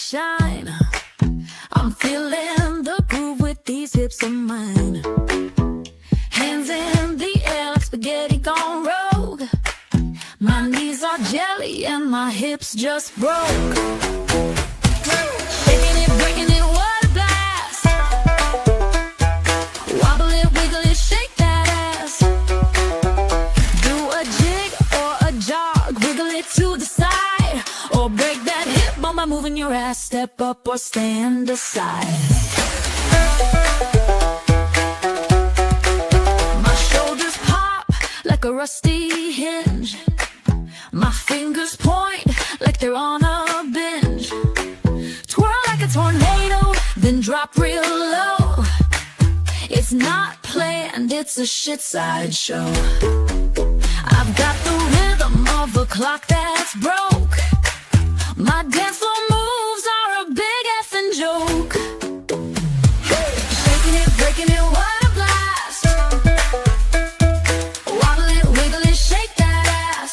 shine. I'm feeling the groove with these hips of mine. Hands in the air like spaghetti gone rogue. My knees are jelly and my hips just broke. Shaking it, breaking it, what a blast. Wobble it, wiggle it, shake that ass. Do a jig or a jog, wiggle it to the side, or break that hip bone by moving your ass. Step up or stand aside. My shoulders pop like a rusty hinge. My fingers point like they're on a binge. Twirl like a tornado, then drop real low. It's not planned, it's a shit sideshow. I've got the rhythm of a clock that's broke. My dance floor moves are a big effing joke. Shaking it, breaking it, what a blast. Wobble it, wiggle it, shake that ass.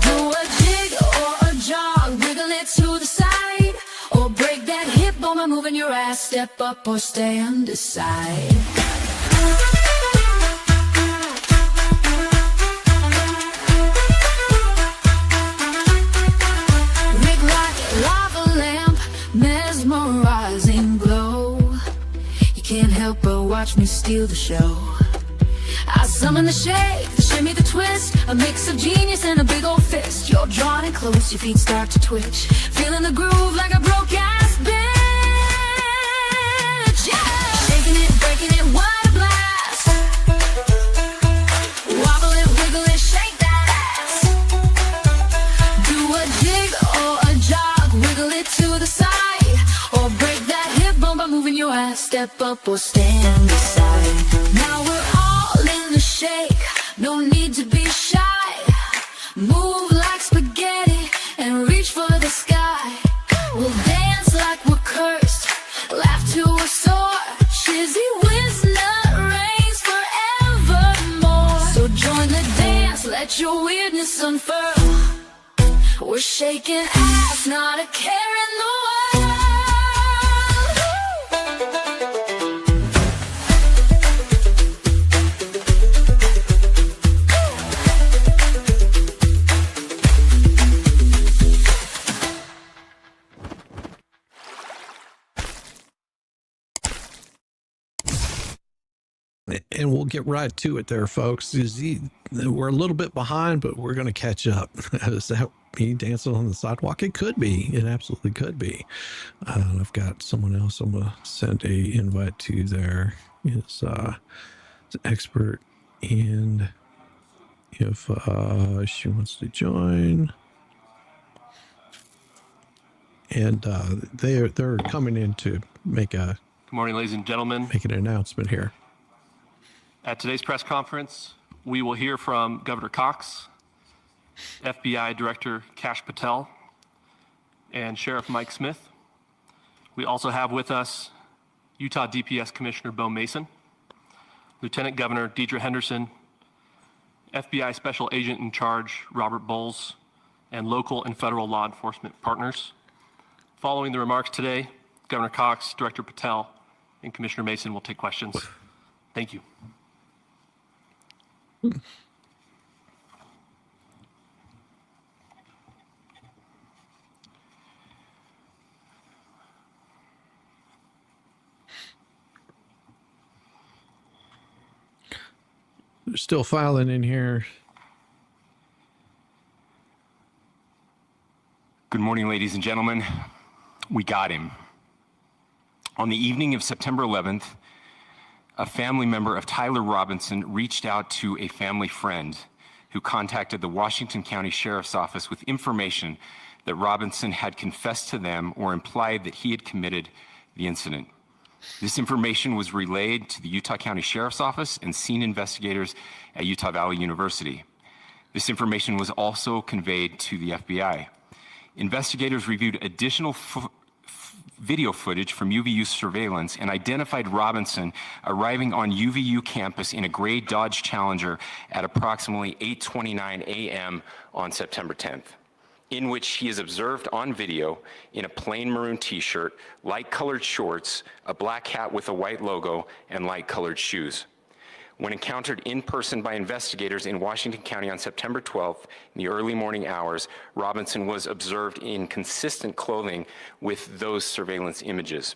Do a jig or a jog, wiggle it to the side, or break that hip bone by moving your ass. Step up or stand aside. Mesmerizing glow. You can't help but watch me steal the show. I summon the shake, the shimmy, the twist, a mix of genius and a big old fist. You're drawn in close, your feet start to twitch, feeling the groove like a broke-ass bitch. Yeah! Shaking it, breaking it, what a blast. Wobble it, wiggle it, shake that ass. Do a jig or a jog, wiggle it to the side, or break that hip bone by moving your ass. Step up or stand aside. Now we're all in the shake, no need to be shy. Move like spaghetti and reach for the sky. We'll dance like we're cursed, laugh till we're sore. Shizzywhiznut reigns forevermore. So join the dance, let your weirdness unfurl. We're shaking ass, not a care in the world. And we'll get right to it there, folks. We're a little bit behind, but we're going to catch up. Is that me dancing on the sidewalk? It could be. It absolutely could be. I've got someone else I'm going to send a invite to there. Is expert in if she wants to join. And they're coming in to make a Good morning, ladies and gentlemen. Make an announcement here. At today's press conference, we will hear from Governor Cox, FBI Director Kash Patel, and Sheriff Mike Smith. We also have with us Utah DPS Commissioner Bo Mason, Lieutenant Governor Deidre Henderson, FBI Special Agent in Charge Robert Bowles, and local and federal law enforcement partners. Following the remarks today, Governor Cox, Director Patel, and Commissioner Mason will take questions. Thank you. They're still filing in here. Good morning, ladies and gentlemen. We got him. On the evening of September 11th, a family member of Tyler Robinson reached out to a family friend who contacted the Washington County Sheriff's Office with information that Robinson had confessed to them or implied that he had committed the incident. This information was relayed to the Utah County Sheriff's Office and scene investigators at Utah Valley University. This information was also conveyed to the FBI. Investigators reviewed additional video footage from UVU surveillance and identified Robinson arriving on UVU campus in a gray Dodge Challenger at approximately 8:29 a.m. on September 10th. in which he is observed on video in a plain maroon t-shirt, light-colored shorts, a black hat with a white logo, and light-colored shoes. When encountered in person by investigators in Washington County on September 12th in the early morning hours, Robinson was observed in consistent clothing with those surveillance images.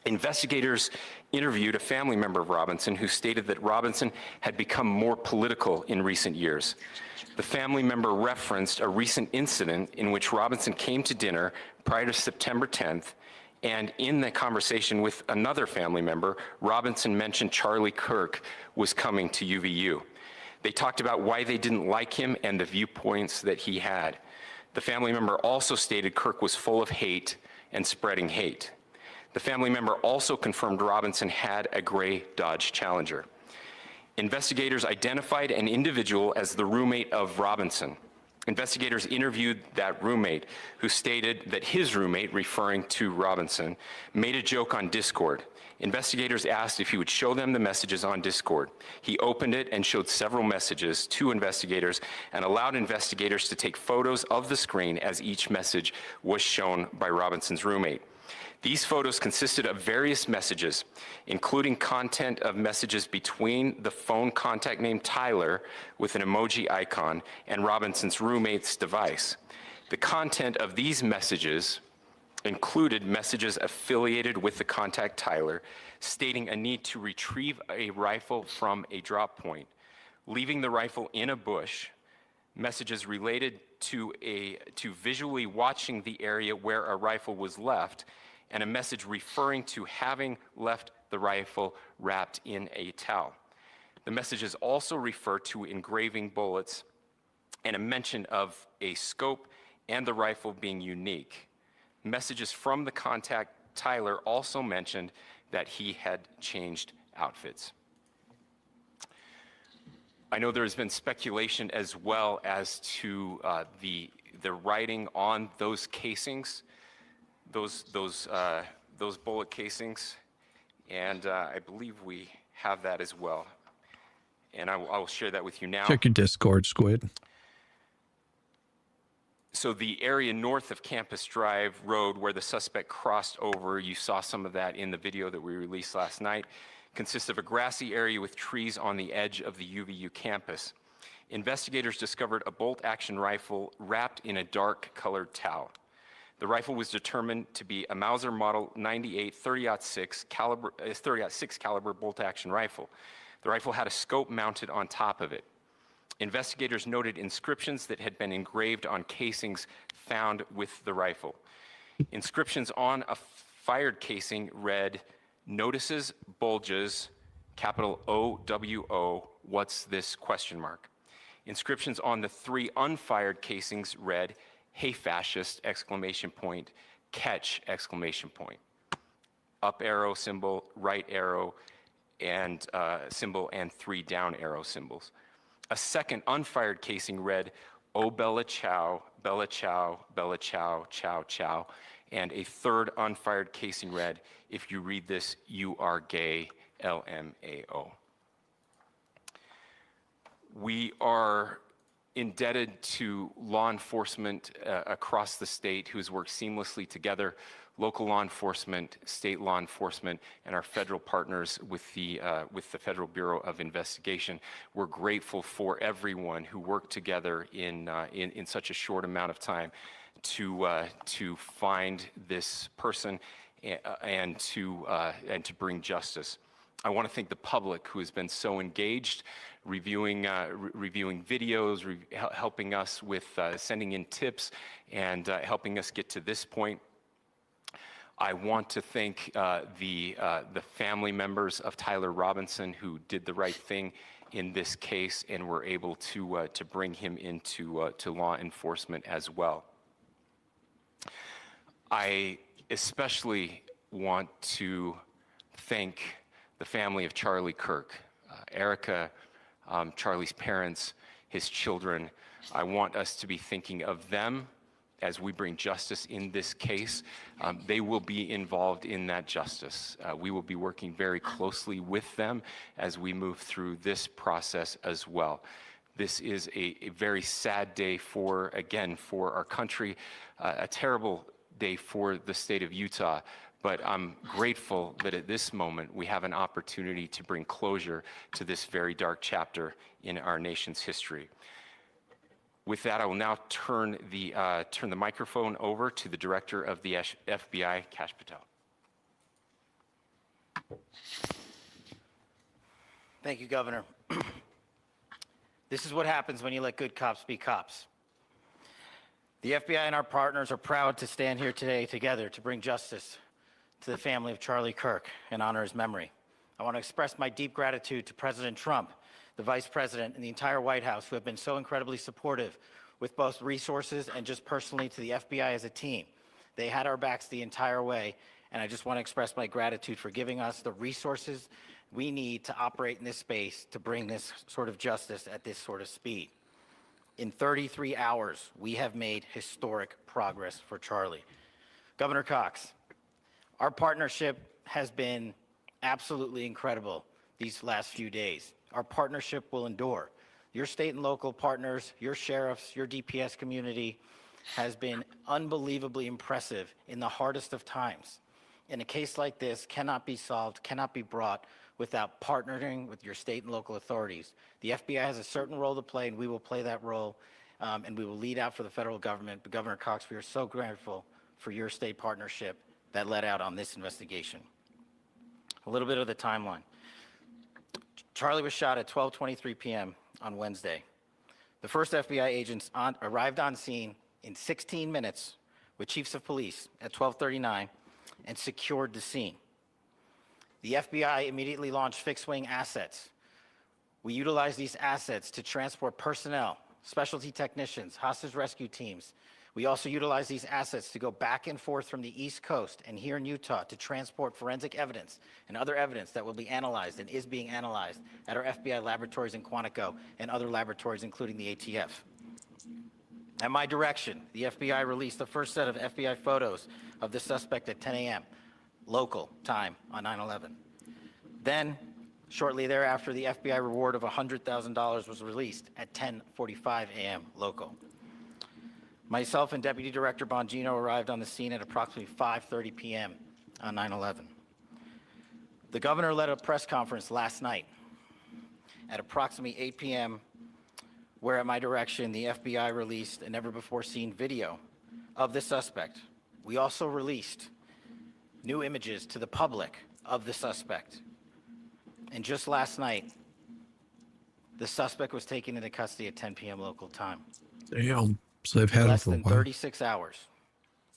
Investigators interviewed a family member of Robinson who stated that Robinson had become more political in recent years. The family member referenced a recent incident in which Robinson came to dinner prior to September 10th, and in the conversation with another family member, Robinson mentioned Charlie Kirk was coming to UVU. They talked about why they didn't like him and the viewpoints that he had. The family member also stated Kirk was full of hate and spreading hate. The family member also confirmed Robinson had a gray Dodge Challenger. Investigators identified an individual as the roommate of Robinson. Investigators interviewed that roommate, who stated that his roommate, referring to Robinson, made a joke on Discord. Investigators asked if he would show them the messages on Discord. He opened it and showed several messages to investigators and allowed investigators to take photos of the screen as each message was shown by Robinson's roommate. These photos consisted of various messages, including content of messages between the phone contact named Tyler with an emoji icon and Robinson's roommate's device. The content of these messages included messages affiliated with the contact Tyler, stating a need to retrieve a rifle from a drop point, leaving the rifle in a bush, messages related to visually watching the area where a rifle was left, and a message referring to having left the rifle wrapped in a towel. The messages also refer to engraving bullets and a mention of a scope and the rifle being unique. Messages from the contact Tyler also mentioned that he had changed outfits. I know there has been speculation as well as to the writing on those casings, those bullet casings, and I believe we have that as well. And I will share that with you now. Check your Discord, Squid. So the area north of Campus Drive Road where the suspect crossed over, you saw some of that in the video that we released last night, consists of a grassy area with trees on the edge of the UVU campus. Investigators discovered a bolt-action rifle wrapped in a dark-colored towel. The rifle was determined to be a Mauser Model 98 30-06 caliber bolt-action rifle. The rifle had a scope mounted on top of it. Investigators noted inscriptions that had been engraved on casings found with the rifle. Inscriptions on a fired casing read, "Notices, bulges, capital OWO, what's this, question mark." Inscriptions on the 3 unfired casings read, "Hey fascist, exclamation point, catch, exclamation point." Up arrow symbol, right arrow, and symbol, and 3 down arrow symbols. A second unfired casing read, "Oh Bella Chow, Bella Chow, Bella Chow, Chow Chow." And a third unfired casing read, "If you read this, you are gay, LMAO." We are indebted to law enforcement across the state who's worked seamlessly together, local law enforcement, state law enforcement, and our federal partners with the Federal Bureau of Investigation. We're grateful for everyone who worked together in such a short amount of time to find this person and to bring justice. I want to thank the public who has been so engaged, reviewing videos, helping us with sending in tips, and helping us get to this point. I want to thank the family members of Tyler Robinson who did the right thing in this case and were able to bring him into to law enforcement as well. I especially want to thank the family of Charlie Kirk, Erica, Charlie's parents, his children. I want us to be thinking of them as we bring justice in this case. They will be involved in that justice. We will be working very closely with them as we move through this process as well. This is a very sad day for our country, a terrible day for the state of Utah. But I'm grateful that at this moment we have an opportunity to bring closure to this very dark chapter in our nation's history. With that, I will now turn the microphone over to the Director of the FBI, Kash Patel. Thank you, Governor. This is what happens when you let good cops be cops. The FBI and our partners are proud to stand here today together to bring justice to the family of Charlie Kirk and honor his memory. I want to express my deep gratitude to President Trump, the Vice President, and the entire White House who have been so incredibly supportive with both resources and just personally to the FBI as a team. They had our backs the entire way, and I just want to express my gratitude for giving us the resources we need to operate in this space to bring this sort of justice at this sort of speed. In 33 hours, we have made historic progress for Charlie. Governor Cox, our partnership has been absolutely incredible these last few days. Our partnership will endure. Your state and local partners, your sheriffs, your DPS community has been unbelievably impressive in the hardest of times. And a case like this cannot be solved, cannot be brought without partnering with your state and local authorities. The FBI has a certain role to play, and we will play that role, and we will lead out for the federal government. But Governor Cox, we are so grateful for your state partnership that led out on this investigation. A little bit of the timeline. Charlie was shot at 12:23 p.m. on Wednesday. The first FBI agents arrived on scene in 16 minutes with chiefs of police at 12:39 and secured the scene. The FBI immediately launched fixed-wing assets. We utilized these assets to transport personnel, specialty technicians, hostage rescue teams. We also utilized these assets to go back and forth from the East Coast and here in Utah to transport forensic evidence and other evidence that will be analyzed and is being analyzed at our FBI laboratories in Quantico and other laboratories, including the ATF. At my direction, the FBI released the first set of FBI photos of the suspect at 10 a.m. local time on 9/11. Then, shortly thereafter, the FBI reward of $100,000 was released at 10:45 a.m. local. Myself and Deputy Director Bongino arrived on the scene at approximately 5:30 p.m. on 9/11. The governor led a press conference last night at approximately 8 p.m., where at my direction, the FBI released a never-before-seen video of the suspect. We also released new images to the public of the suspect. And just last night, the suspect was taken into custody at 10 p.m. local time. Damn. So they've had Less him for a than while. 36 hours,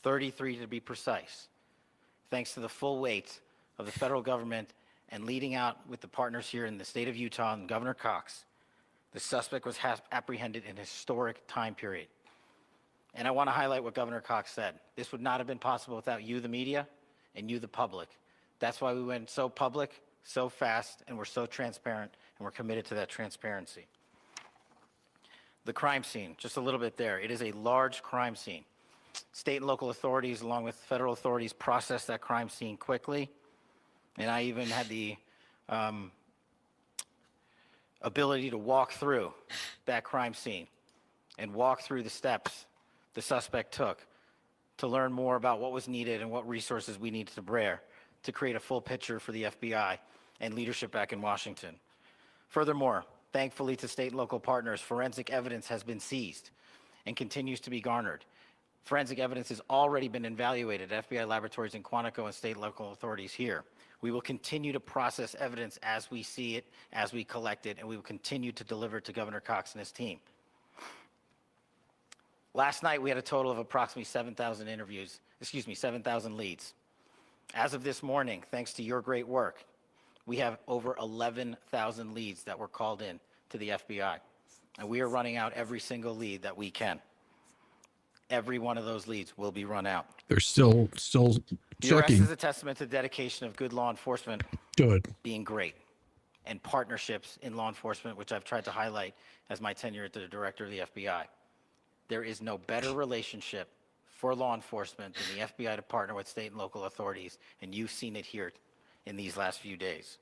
33 to be precise, thanks to the full weight of the federal government and leading out with the partners here in the state of Utah and Governor Cox. The suspect was apprehended in a historic time period. And I want to highlight what Governor Cox said. This would not have been possible without you, the media, and you, the public. That's why we went so public, so fast, and we're so transparent, and we're committed to that transparency. The crime scene, just a little bit there. It is a large crime scene. State and local authorities, along with federal authorities, processed that crime scene quickly. And I even had the ability to walk through that crime scene and walk through the steps the suspect took to learn more about what was needed and what resources we needed to bear to create a full picture for the FBI and leadership back in Washington. Furthermore, thankfully to state and local partners, forensic evidence has been seized and continues to be garnered. Forensic evidence has already been evaluated at FBI laboratories in Quantico and state and local authorities here. We will continue to process evidence as we see it, as we collect it, and we will continue to deliver to Governor Cox and his team. Last night, we had a total of approximately 7,000 leads. As of this morning, thanks to your great work, we have over 11,000 leads that were called in to the FBI. And we are running out every single lead that we can. Every one of those leads will be run out. They're still The arrest checking. is a testament to the dedication of good law enforcement Good. being great, and partnerships in law enforcement, which I've tried to highlight as my tenure as the director of the FBI. There is no better relationship for law enforcement than the FBI to partner with state and local authorities, and you've seen it here in these last few days.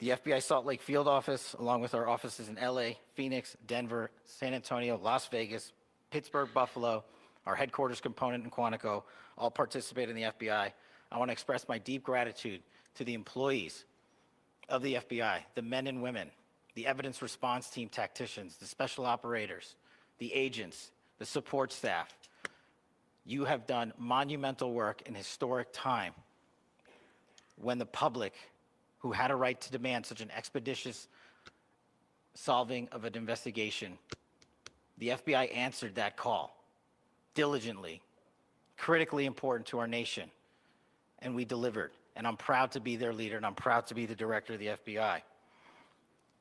The FBI Salt Lake Field Office, along with our offices in LA, Phoenix, Denver, San Antonio, Las Vegas, Pittsburgh, Buffalo, our headquarters component in Quantico, all participate in the FBI. I want to express my deep gratitude to the employees of the FBI, the men and women, the evidence response team tacticians, the special operators, the agents, the support staff. You have done monumental work in historic time when the public, who had a right to demand such an expeditious solving of an investigation, the FBI answered that call diligently, critically important to our nation, and we delivered. And I'm proud to be their leader, and I'm proud to be the director of the FBI.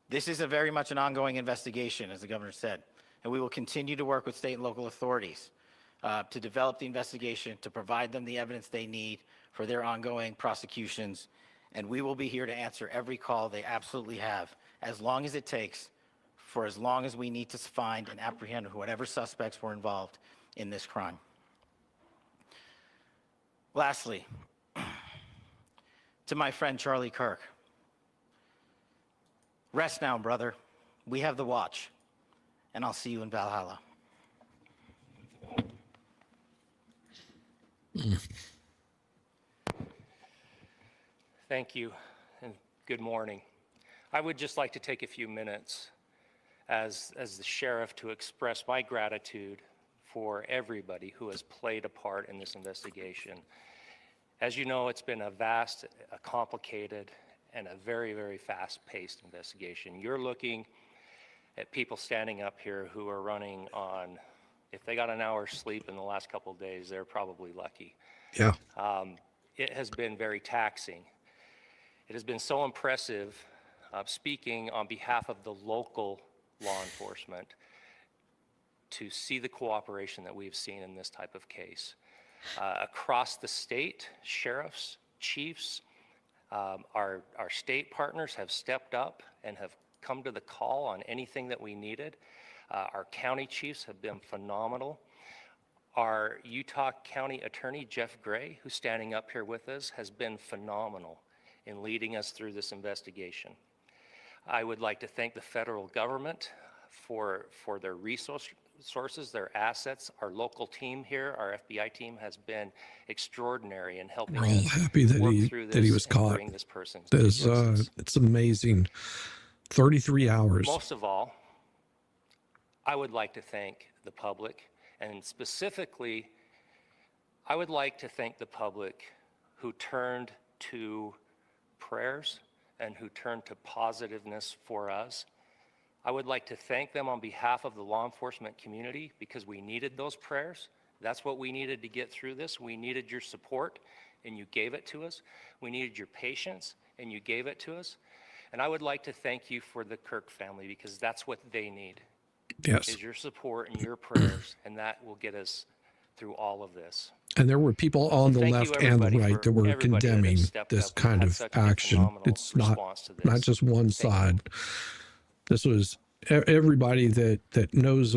This is a very much an ongoing investigation, as the governor said, and we will continue to work with state and local authorities to develop the investigation, to provide them the evidence they need for their ongoing prosecutions, and we will be here to answer every call they absolutely have, as long as it takes, for as long as we need to find and apprehend whatever suspects were involved in this crime. Lastly, to my friend Charlie Kirk, rest now, brother. We have the watch, and I'll see you in Valhalla. Thank you, and good morning. I would just like to take a few minutes as the sheriff to express my gratitude for everybody who has played a part in this investigation. As you know, it's been a vast, a complicated, and a very, very fast-paced investigation. You're looking at people standing up here who are running on, if they got an hour's sleep in the last couple of days, they're probably lucky. Yeah. It has been very taxing. It has been so impressive, speaking on behalf of the local law enforcement, to see the cooperation that we've seen in this type of case. Across the state, sheriffs, chiefs, our state partners have stepped up and have come to the call on anything that we needed. Our county chiefs have been phenomenal. Our Utah County Attorney, Jeff Gray, who's standing up here with us, has been phenomenal in leading us through this investigation. I would like to thank the federal government for their resources, their assets. Our local team here, our FBI team, has been extraordinary in helping We're all us happy that work he through that he this was and caught. bring this person to justice. It's amazing. 33 hours. Most of all, I would like to thank the public, and specifically, I would like to thank the public who turned to prayers and who turned to positiveness for us. I would like to thank them on behalf of the law enforcement community, because we needed those prayers. That's what we needed to get through this. We needed your support, and you gave it to us. We needed your patience, and you gave it to us. And I would like to thank you for the Kirk family, because that's what they need. Yes. Is your support and your prayers, and that will get us through all of this. And there were people on the Thank you, left and the everybody, right for that were everybody that has condemning stepped this up. We've kind had of such a action. phenomenal It's response to not this. just one Thank you. side. This was everybody that knows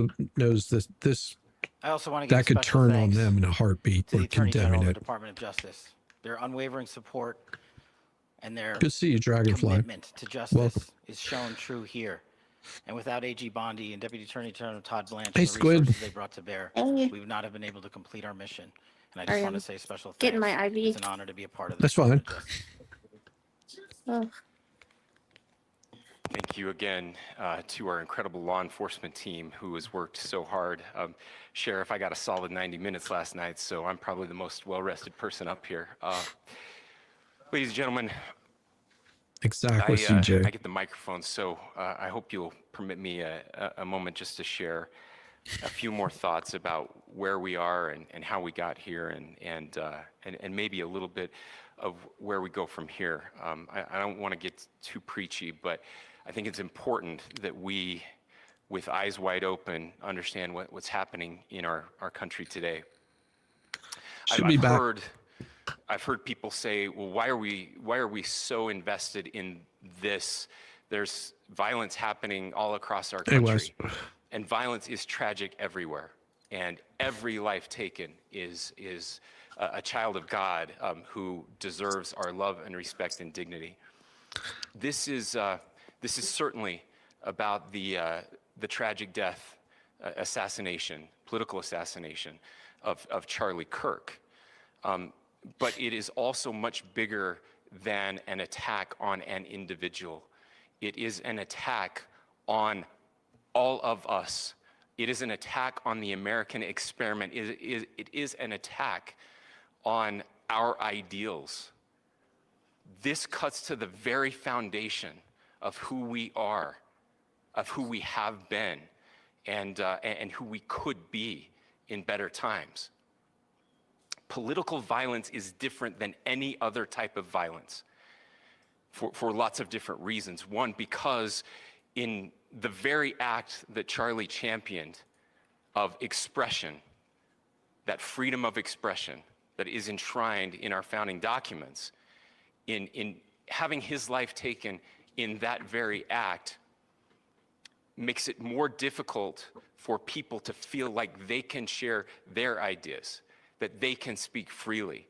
this I also want to give that could special turn on thanks them in a heartbeat. to the We're Attorney General condemning of the it. Department of Justice. Their unwavering support and their Good to see you, Dragonfly. commitment to justice Welcome. is shown true here. And without AG Bondi and Deputy Attorney General Todd Blanche Hey, and the Squid. resources they brought to bear, Hey. we would not have been able to complete our mission. And I I just want am to say special thanks. getting my IV. It's an honor to be a part of this. That's fine. Department of Justice. Oh, Thank you again to our incredible law enforcement team who has worked so hard. Sheriff, I got a solid 90 minutes last night, so I'm probably the most well-rested person up here. Ladies and gentlemen, Exactly, I CJ. get the microphone, so I hope you'll permit me a moment just to share a few more thoughts about where we are and how we got here, and maybe a little bit of where we go from here. I don't want to get too preachy, but I think it's important that we, with eyes wide open, understand what's happening in our country today. Should be back. I've heard people say, well, why are we so invested in this? There's violence happening all across our Hey, Wes. country, and violence is tragic everywhere. And every life taken is a child of God who deserves our love and respect and dignity. This is certainly about the tragic death, political assassination of Charlie Kirk. But it is also much bigger than an attack on an individual. It is an attack on all of us. It is an attack on the American experiment. It is an attack on our ideals. This cuts to the very foundation of who we are, of who we have been, and who we could be in better times. Political violence is different than any other type of violence for lots of different reasons. One, because in the very act that Charlie championed of expression, that freedom of expression that is enshrined in our founding documents, in having his life taken in that very act, makes it more difficult for people to feel like they can share their ideas, that they can speak freely.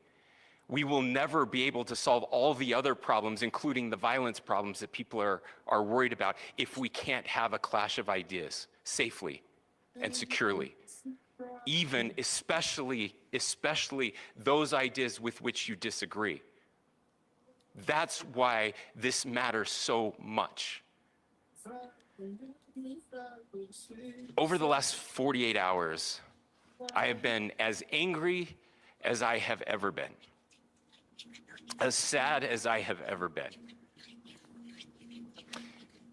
We will never be able to solve all the other problems, including the violence problems that people are worried about, if we can't have a clash of ideas safely and securely. Even, especially those ideas with which you disagree. That's why this matters so much. Over the last 48 hours, I have been as angry as I have ever been, as sad as I have ever been.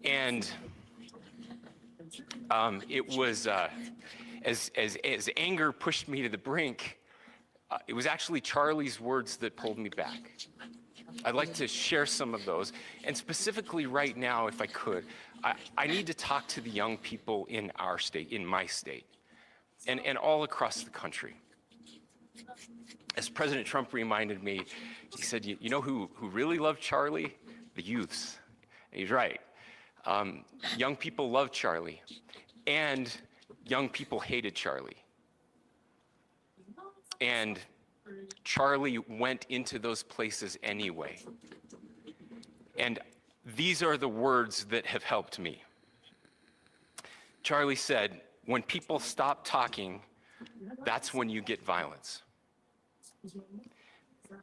And it was, as anger pushed me to the brink, it was actually Charlie's words that pulled me back. I'd like to share some of those. And specifically right now, if I could, I need to talk to the young people in our state, in my state, and all across the country. As President Trump reminded me, he said, you know who really loved Charlie? The youths. And he's right. Young people loved Charlie, and young people hated Charlie. And Charlie went into those places anyway. And these are the words that have helped me. Charlie said, when people stop talking, that's when you get violence.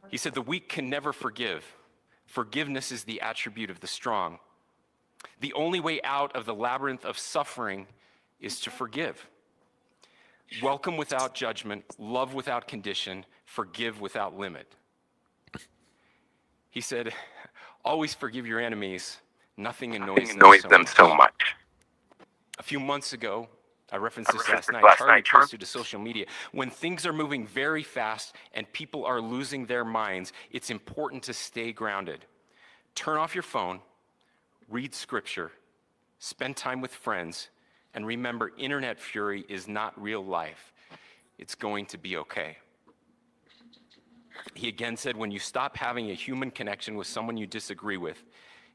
He said, the weak can never forgive. Forgiveness is the attribute of the strong. The only way out of the labyrinth of suffering is to forgive. Welcome without judgment, love without condition, forgive without limit. He said, always forgive your enemies, nothing annoys them so much. A few months ago, I referenced this last night, Charlie posted to social media, when things are moving very fast and people are losing their minds, it's important to stay grounded. Turn off your phone, read scripture, spend time with friends, and remember, internet fury is not real life. It's going to be okay. He again said, when you stop having a human connection with someone you disagree with,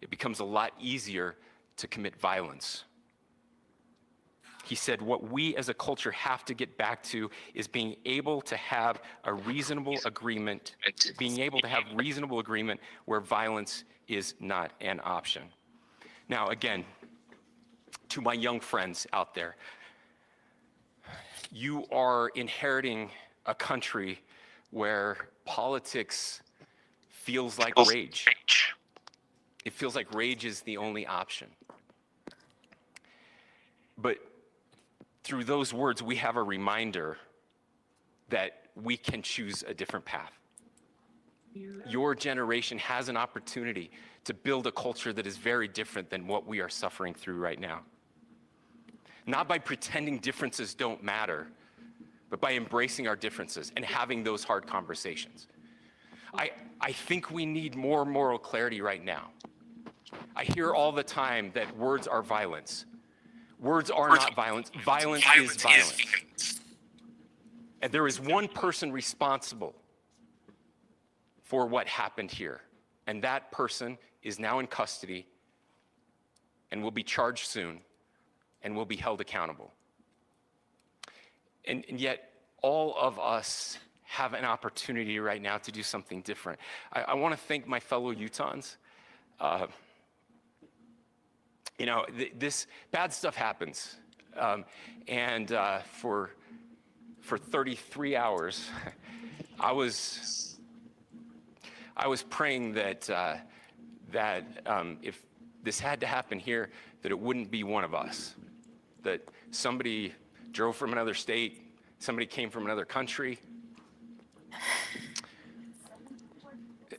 it becomes a lot easier to commit violence. He said, what we as a culture have to get back to is being able to have a reasonable agreement, where violence is not an option. Now, again, to my young friends out there, you are inheriting a country where politics feels like rage. It feels like rage is the only option. But through those words, we have a reminder that we can choose a different path. Your generation has an opportunity to build a culture that is very different than what we are suffering through right now. Not by pretending differences don't matter, but by embracing our differences and having those hard conversations. I think we need more moral clarity right now. I hear all the time that words are violence. Words are not violence. Violence is violence. And there is one person responsible for what happened here. And that person is now in custody and will be charged soon and will be held accountable. And yet, all of us have an opportunity right now to do something different. I want to thank my fellow Utahns. You know, this bad stuff happens. And for 33 hours, I was praying that if this had to happen here, that it wouldn't be one of us, that somebody drove from another state, somebody came from another country.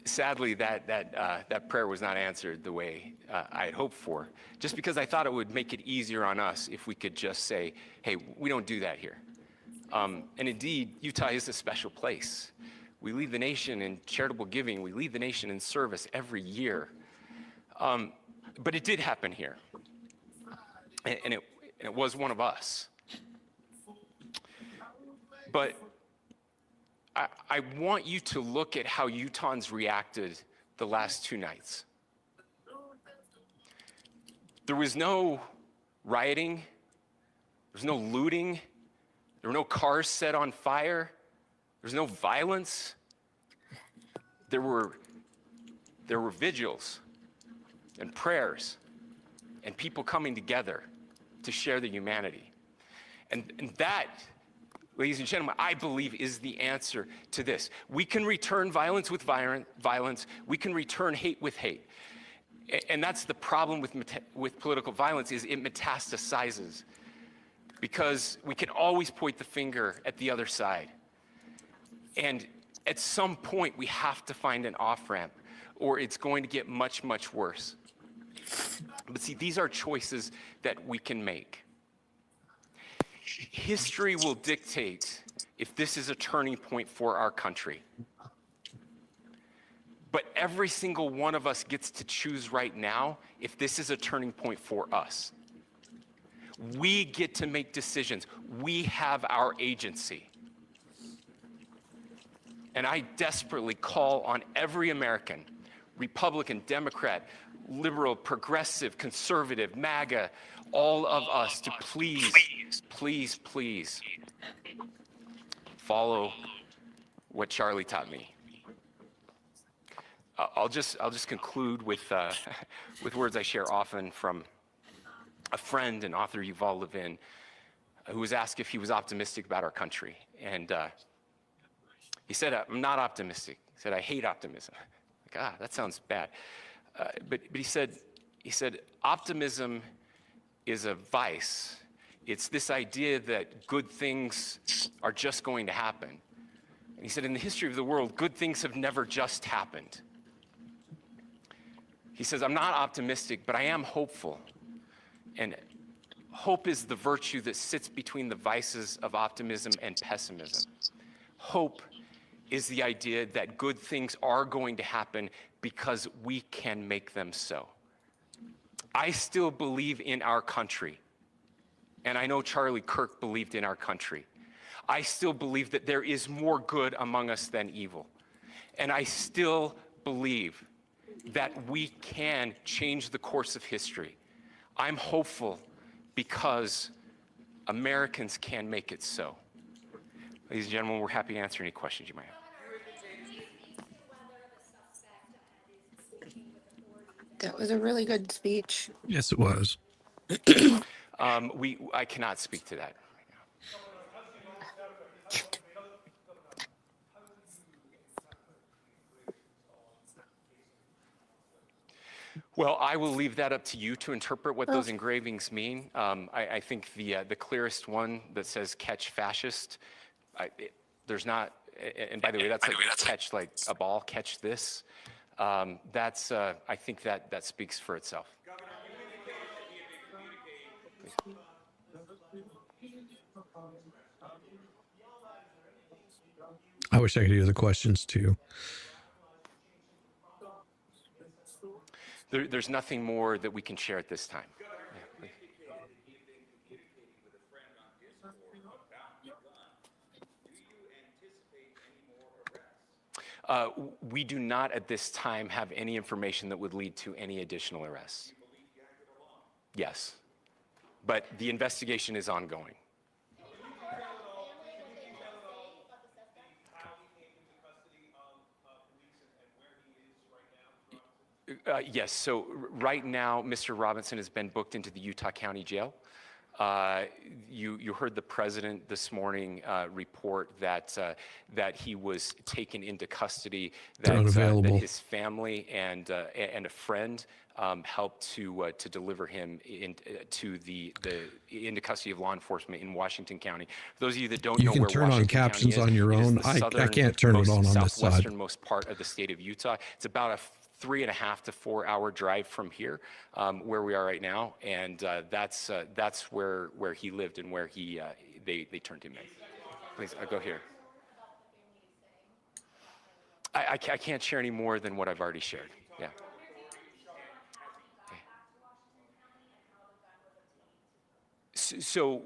Sadly, that prayer was not answered the way I had hoped for, just because I thought it would make it easier on us if we could just say, hey, we don't do that here. And indeed, Utah is a special place. We lead the nation in charitable giving. We lead the nation in service every year. But it did happen here. And it was one of us. But I want you to look at how Utahns reacted the last 2 nights. There was no rioting. There was no looting. There were no cars set on fire. There was no violence. There were vigils and prayers and people coming together to share the humanity. And that, ladies and gentlemen, I believe is the answer to this. We can return violence with violence. We can return hate with hate. And that's the problem with political violence, is it metastasizes, because we can always point the finger at the other side. And at some point, we have to find an off-ramp, or it's going to get much, much worse. But see, these are choices that we can make. History will dictate if this is a turning point for our country. But every single one of us gets to choose right now if this is a turning point for us. We get to make decisions. We have our agency. And I desperately call on every American, Republican, Democrat, liberal, progressive, conservative, MAGA, all of us to please, please, please follow what Charlie taught me. I'll just conclude with words I share often from a friend and author, Yuval Levin, who was asked if he was optimistic about our country. And he said, I'm not optimistic. He said, I hate optimism. Like, that sounds bad. But he said, optimism is a vice. It's this idea that good things are just going to happen. And he said, in the history of the world, good things have never just happened. He says, I'm not optimistic, but I am hopeful. And hope is the virtue that sits between the vices of optimism and pessimism. Hope is the idea that good things are going to happen because we can make them so. I still believe in our country. And I know Charlie Kirk believed in our country. I still believe that there is more good among us than evil. And I still believe that we can change the course of history. I'm hopeful because Americans can make it so. Ladies and gentlemen, we're happy to answer any questions you might have. That was a really good speech. Yes, it was. I cannot speak to that right now. Well, I will leave that up to you to interpret what those engravings mean. I think the clearest one that says "catch fascist," there's not. And by the way, that's catch like a ball. Catch this. That's. I think that speaks for itself. I wish I could hear the questions too. There's nothing more that we can share at this time. We do not at this time have any information that would lead to any additional arrests. Yes, but the investigation is ongoing. Yes. So right now, Mr. Robinson has been booked into the Utah County Jail. You heard the president this morning report that that he was taken into custody. That his family and a friend helped to deliver him into custody of law enforcement in Washington County. For those of you that don't know where Washington County is, you can turn on captions on your own. I can't turn it on this side. Southwesternmost part of the state of Utah. It's about a 3.5 to 4 hour drive from here, where we are right now, and that's where he lived and where they turned him in. Please, I'll go here. I can't share any more than what I've already shared. Yeah. So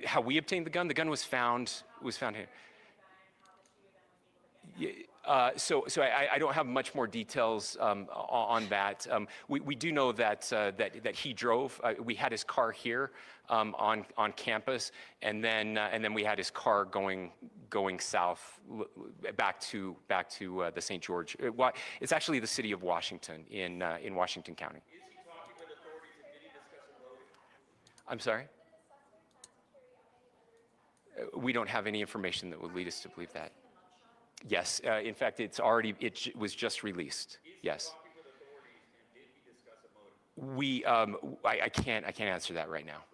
how we obtained the gun was found here. So I don't have much more details on that. We do know that he drove. We had his car here on campus, and then we had his car going south back to the St. George. It's actually the city of Washington in Washington County. I'm sorry? We don't have any information that would lead us to believe that. Yes, in fact, it was just released. Yes. I can't answer that right now.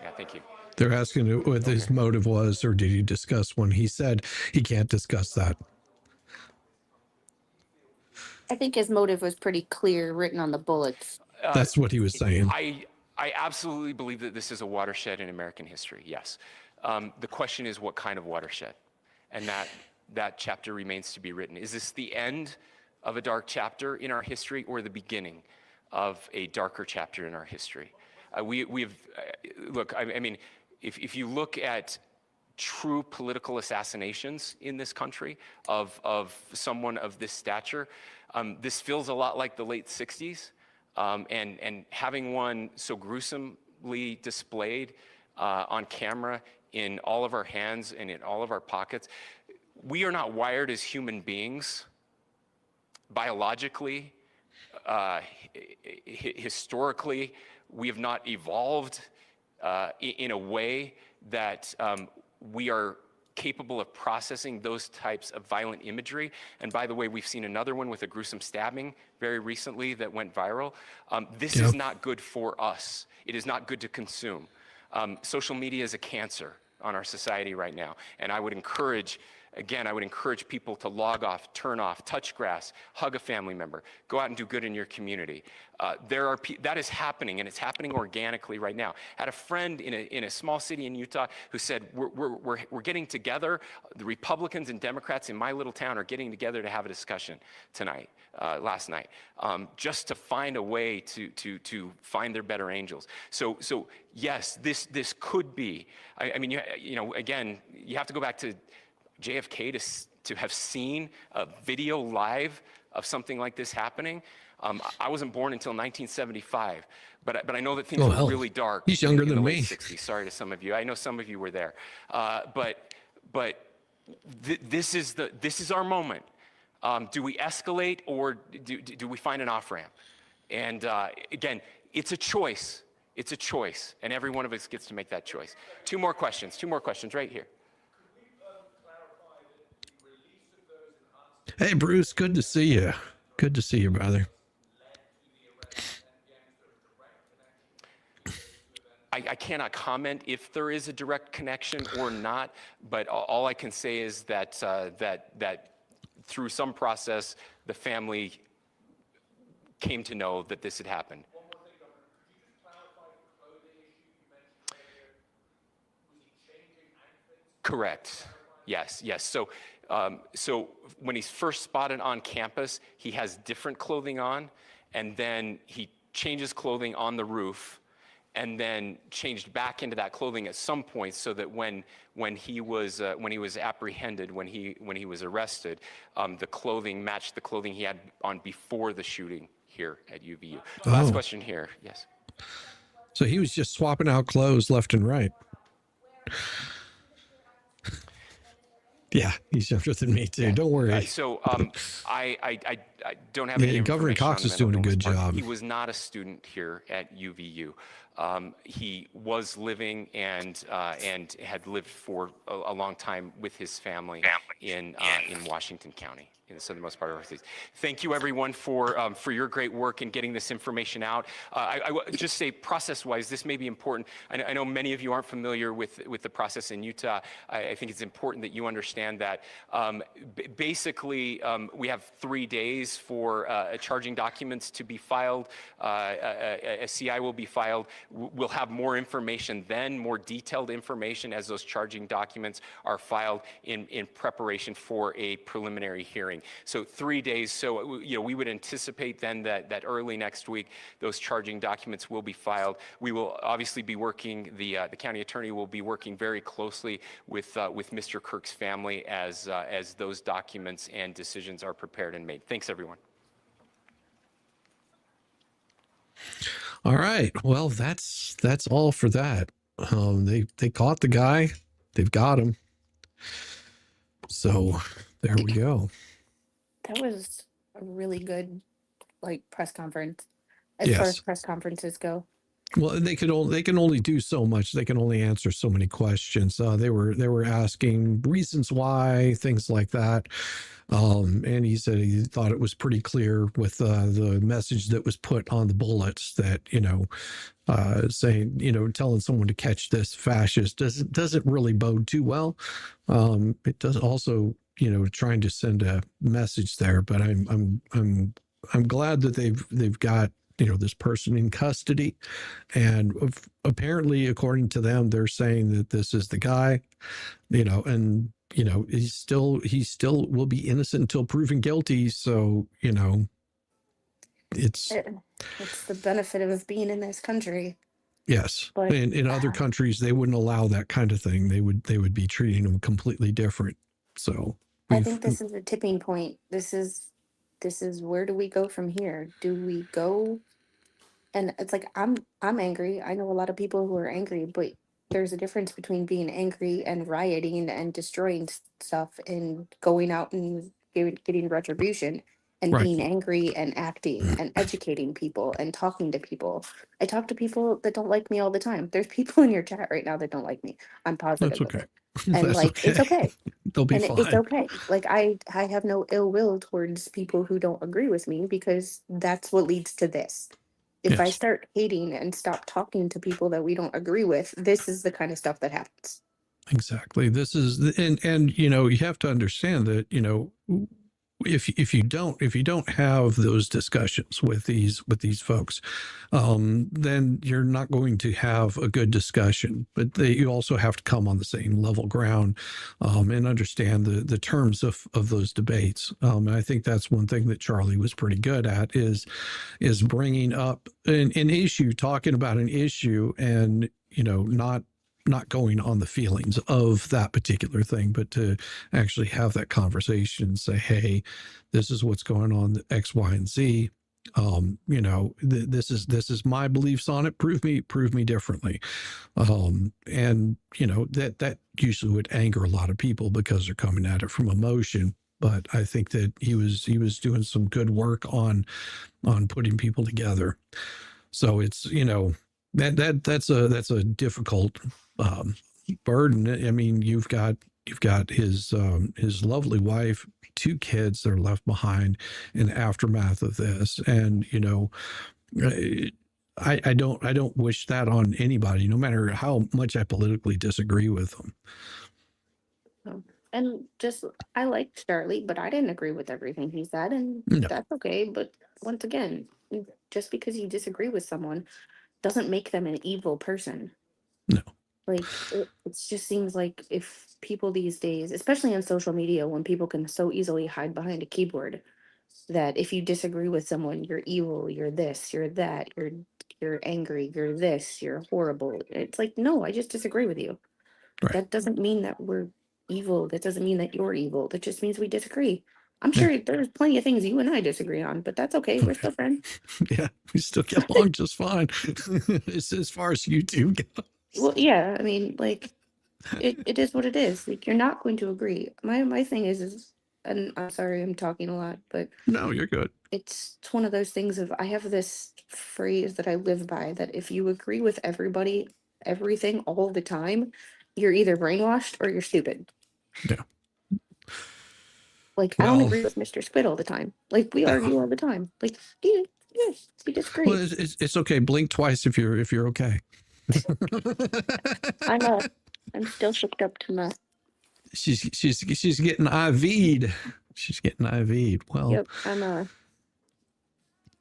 Yeah, thank you. They're asking what his motive was, or did he discuss when he said he can't discuss that? I think his motive was pretty clear, written on the bullets. That's what he was saying. I absolutely believe that this is a watershed in American history, yes. The question is what kind of watershed? And that chapter remains to be written. Is this the end of a dark chapter in our history or the beginning of a darker chapter in our history? Look, I mean, if you look at true political assassinations in this country of someone of this stature, this feels a lot like the late 60s. And having one so gruesomely displayed on camera in all of our hands and in all of our pockets, we are not wired as human beings biologically, historically. We have not evolved in a way that we are capable of processing those types of violent imagery. And by the way, we've seen another one with a gruesome stabbing very recently that went viral. This is not good for us. It is not good to consume. Social media is a cancer on our society right now. And I would encourage people to log off, turn off, touch grass, hug a family member, go out and do good in your community. That is happening, and it's happening organically right now. I had a friend in a small city in Utah who said, we're getting together, the Republicans and Democrats in my little town are getting together to have a discussion last night, just to find a way to find their better angels. So yes, this could be, I mean, again, you have to go back to JFK to have seen a video live of something like this happening. I wasn't born until 1975, but I know that things were really dark. He's younger than me. 60s. Sorry to some of you. I know some of you were there, but this is our moment. Do we escalate or do we find an off ramp? And again, it's a choice. It's a choice, and every one of us gets to make that choice. Two more questions right here. Hey, Bruce, good to see you. Good to see you, brother. I cannot comment if there is a direct connection or not, but all I can say is that that through some process, the family came to know that this had happened. Correct. Yes. So when he's first spotted on campus, he has different clothing on, and then he changes clothing on the roof, and then changed back into that clothing at some point, so that when he was apprehended, when he was arrested, the clothing matched the clothing he had on before the shooting here at UVU. Last question here. Yes. So he was just swapping out clothes left and right. Yeah, he's younger than me too. Don't worry. So I don't have any Yeah, Governor information Cox on the is doing a mental good illness part. job. He was not a student here at UVU. He was living and had lived for a long time with his family in Washington County, in the southernmost part of our state. Thank you, everyone, for your great work in getting this information out. I would just say, process-wise, this may be important. I know many of you aren't familiar with the process in Utah. I think it's important that you understand that basically we have 3 days for charging documents to be filed. A CI will be filed. We'll have more information then, more detailed information as those charging documents are filed in preparation for a preliminary hearing. So 3 days. So we would anticipate then that early next week those charging documents will be filed. We will obviously be working. The county attorney will be working very closely with Mr. Kirk's family as those documents and decisions are prepared and made. Thanks, everyone. All right. Well, that's all for that. They caught the guy. They've got him. So there we go. That was a really good press conference as far as Yes. press conferences go. Well, they can only do so much. They can only answer so many questions. They were asking reasons why, things like that. And he said he thought it was pretty clear with the message that was put on the bullets that, saying, telling someone to catch this fascist doesn't really bode too well. It does also, trying to send a message there. But I'm glad that they've got this person in custody, and apparently, according to them, they're saying that this is the guy, and he still will be innocent until proven guilty. So it's the benefit of being in this country. yes, But in other countries they wouldn't allow that kind of thing. They would be treating him completely different. So I think this is a tipping point. This is where do we go from here? Do we go? And it's like I'm angry. I know a lot of people who are angry, but there's a difference between being angry and rioting and destroying stuff and going out and getting retribution and Right. being angry and acting and educating people and talking to people. I talk to people that don't like me all the time. There's people in your chat right now that don't like me. I'm positive That's of okay. it. And That's it's okay. They'll be And fine. it's okay. I have no ill will towards people who don't agree with me, because that's what leads to this. If I Yes. start hating and stop talking to people that we don't agree with, this is the kind of stuff that happens. Exactly. This is, and you have to understand that if you don't have those discussions with these folks, then you're not going to have a good discussion. But you also have to come on the same level ground and understand the terms of those debates. And I think that's one thing that Charlie was pretty good at is bringing up an issue, talking about an issue, and not going on the feelings of that particular thing, but to actually have that conversation, say, hey, this is what's going on, X, Y, and Z. This is my beliefs on it. Prove me differently. And that usually would anger a lot of people because they're coming at it from emotion. But I think that he was doing some good work on putting people together. So it's, that's a difficult burden. I mean, you've got his lovely wife, 2 kids that are left behind in the aftermath of this, and I don't wish that on anybody, no matter how much I politically disagree with them. And I liked Charlie, but I didn't agree with everything he said, and No. that's okay. But once again, just because you disagree with someone doesn't make them an evil person. No. It just seems like if people these days, especially on social media, when people can so easily hide behind a keyboard, that if you disagree with someone, you're evil, you're this, you're that, you're angry, you're this, you're horrible. It's like, no, I just disagree with you. Right. That doesn't mean that we're evil. That doesn't mean that you're evil. That just means we disagree. I'm sure there's plenty of things you and I disagree on, but that's okay. We're still friends. Yeah, we still get along just fine. As far as you two go. Well, yeah, I mean, it is what it is. Like, you're not going to agree. My thing is, and I'm sorry, I'm talking a lot, but No, you're good. it's one of those things of, I have this phrase that I live by, that if you agree with everybody, everything all the time, you're either brainwashed or you're stupid. Yeah. Like, I don't Well, agree with Mr. Squid all the time. Like, we argue all the time. Like, yes, we disagree. well, it's okay. Blink twice if you're okay. I'm still hooked up to my. She's getting IV'd. She's getting IV'd. Well, Yep,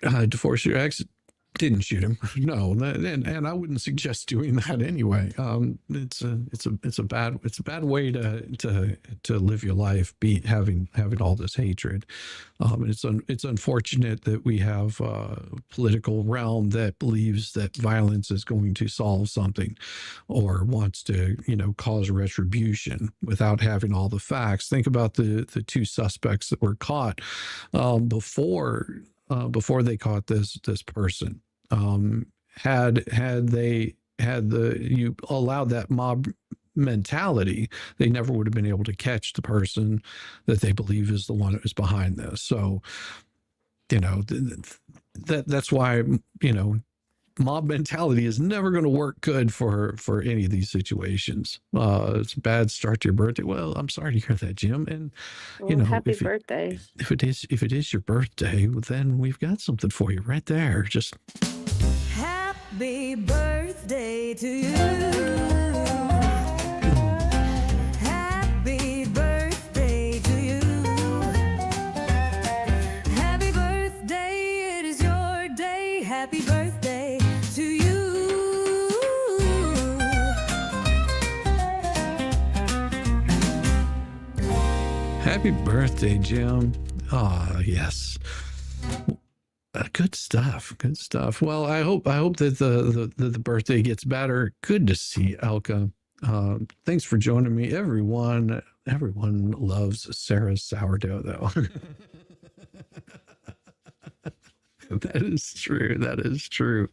I'm divorce your ex. Didn't shoot him. No, and I wouldn't suggest doing that anyway. It's a bad way to live your life. Having all this hatred. It's unfortunate that we have a political realm that believes that violence is going to solve something, or wants to cause retribution without having all the facts. Think about the two suspects that were caught before they caught this person. Had you allowed that mob mentality, they never would have been able to catch the person that they believe is the one that was behind this. So that's why mob mentality is never going to work good for any of these situations. It's a bad start to your birthday. Well, I'm sorry to hear that, Jim. And happy birthday. if it is your birthday, well, then we've got something for you right there. Just Happy birthday to you. Happy birthday to you. Happy birthday, it is your day. Happy birthday to you. happy birthday, Jim. Ah, yes. Good stuff. Good stuff. Well, I hope that the birthday gets better. Good to see Elka. Thanks for joining me, everyone. Everyone loves Sarah's sourdough, though. That is true. That is true.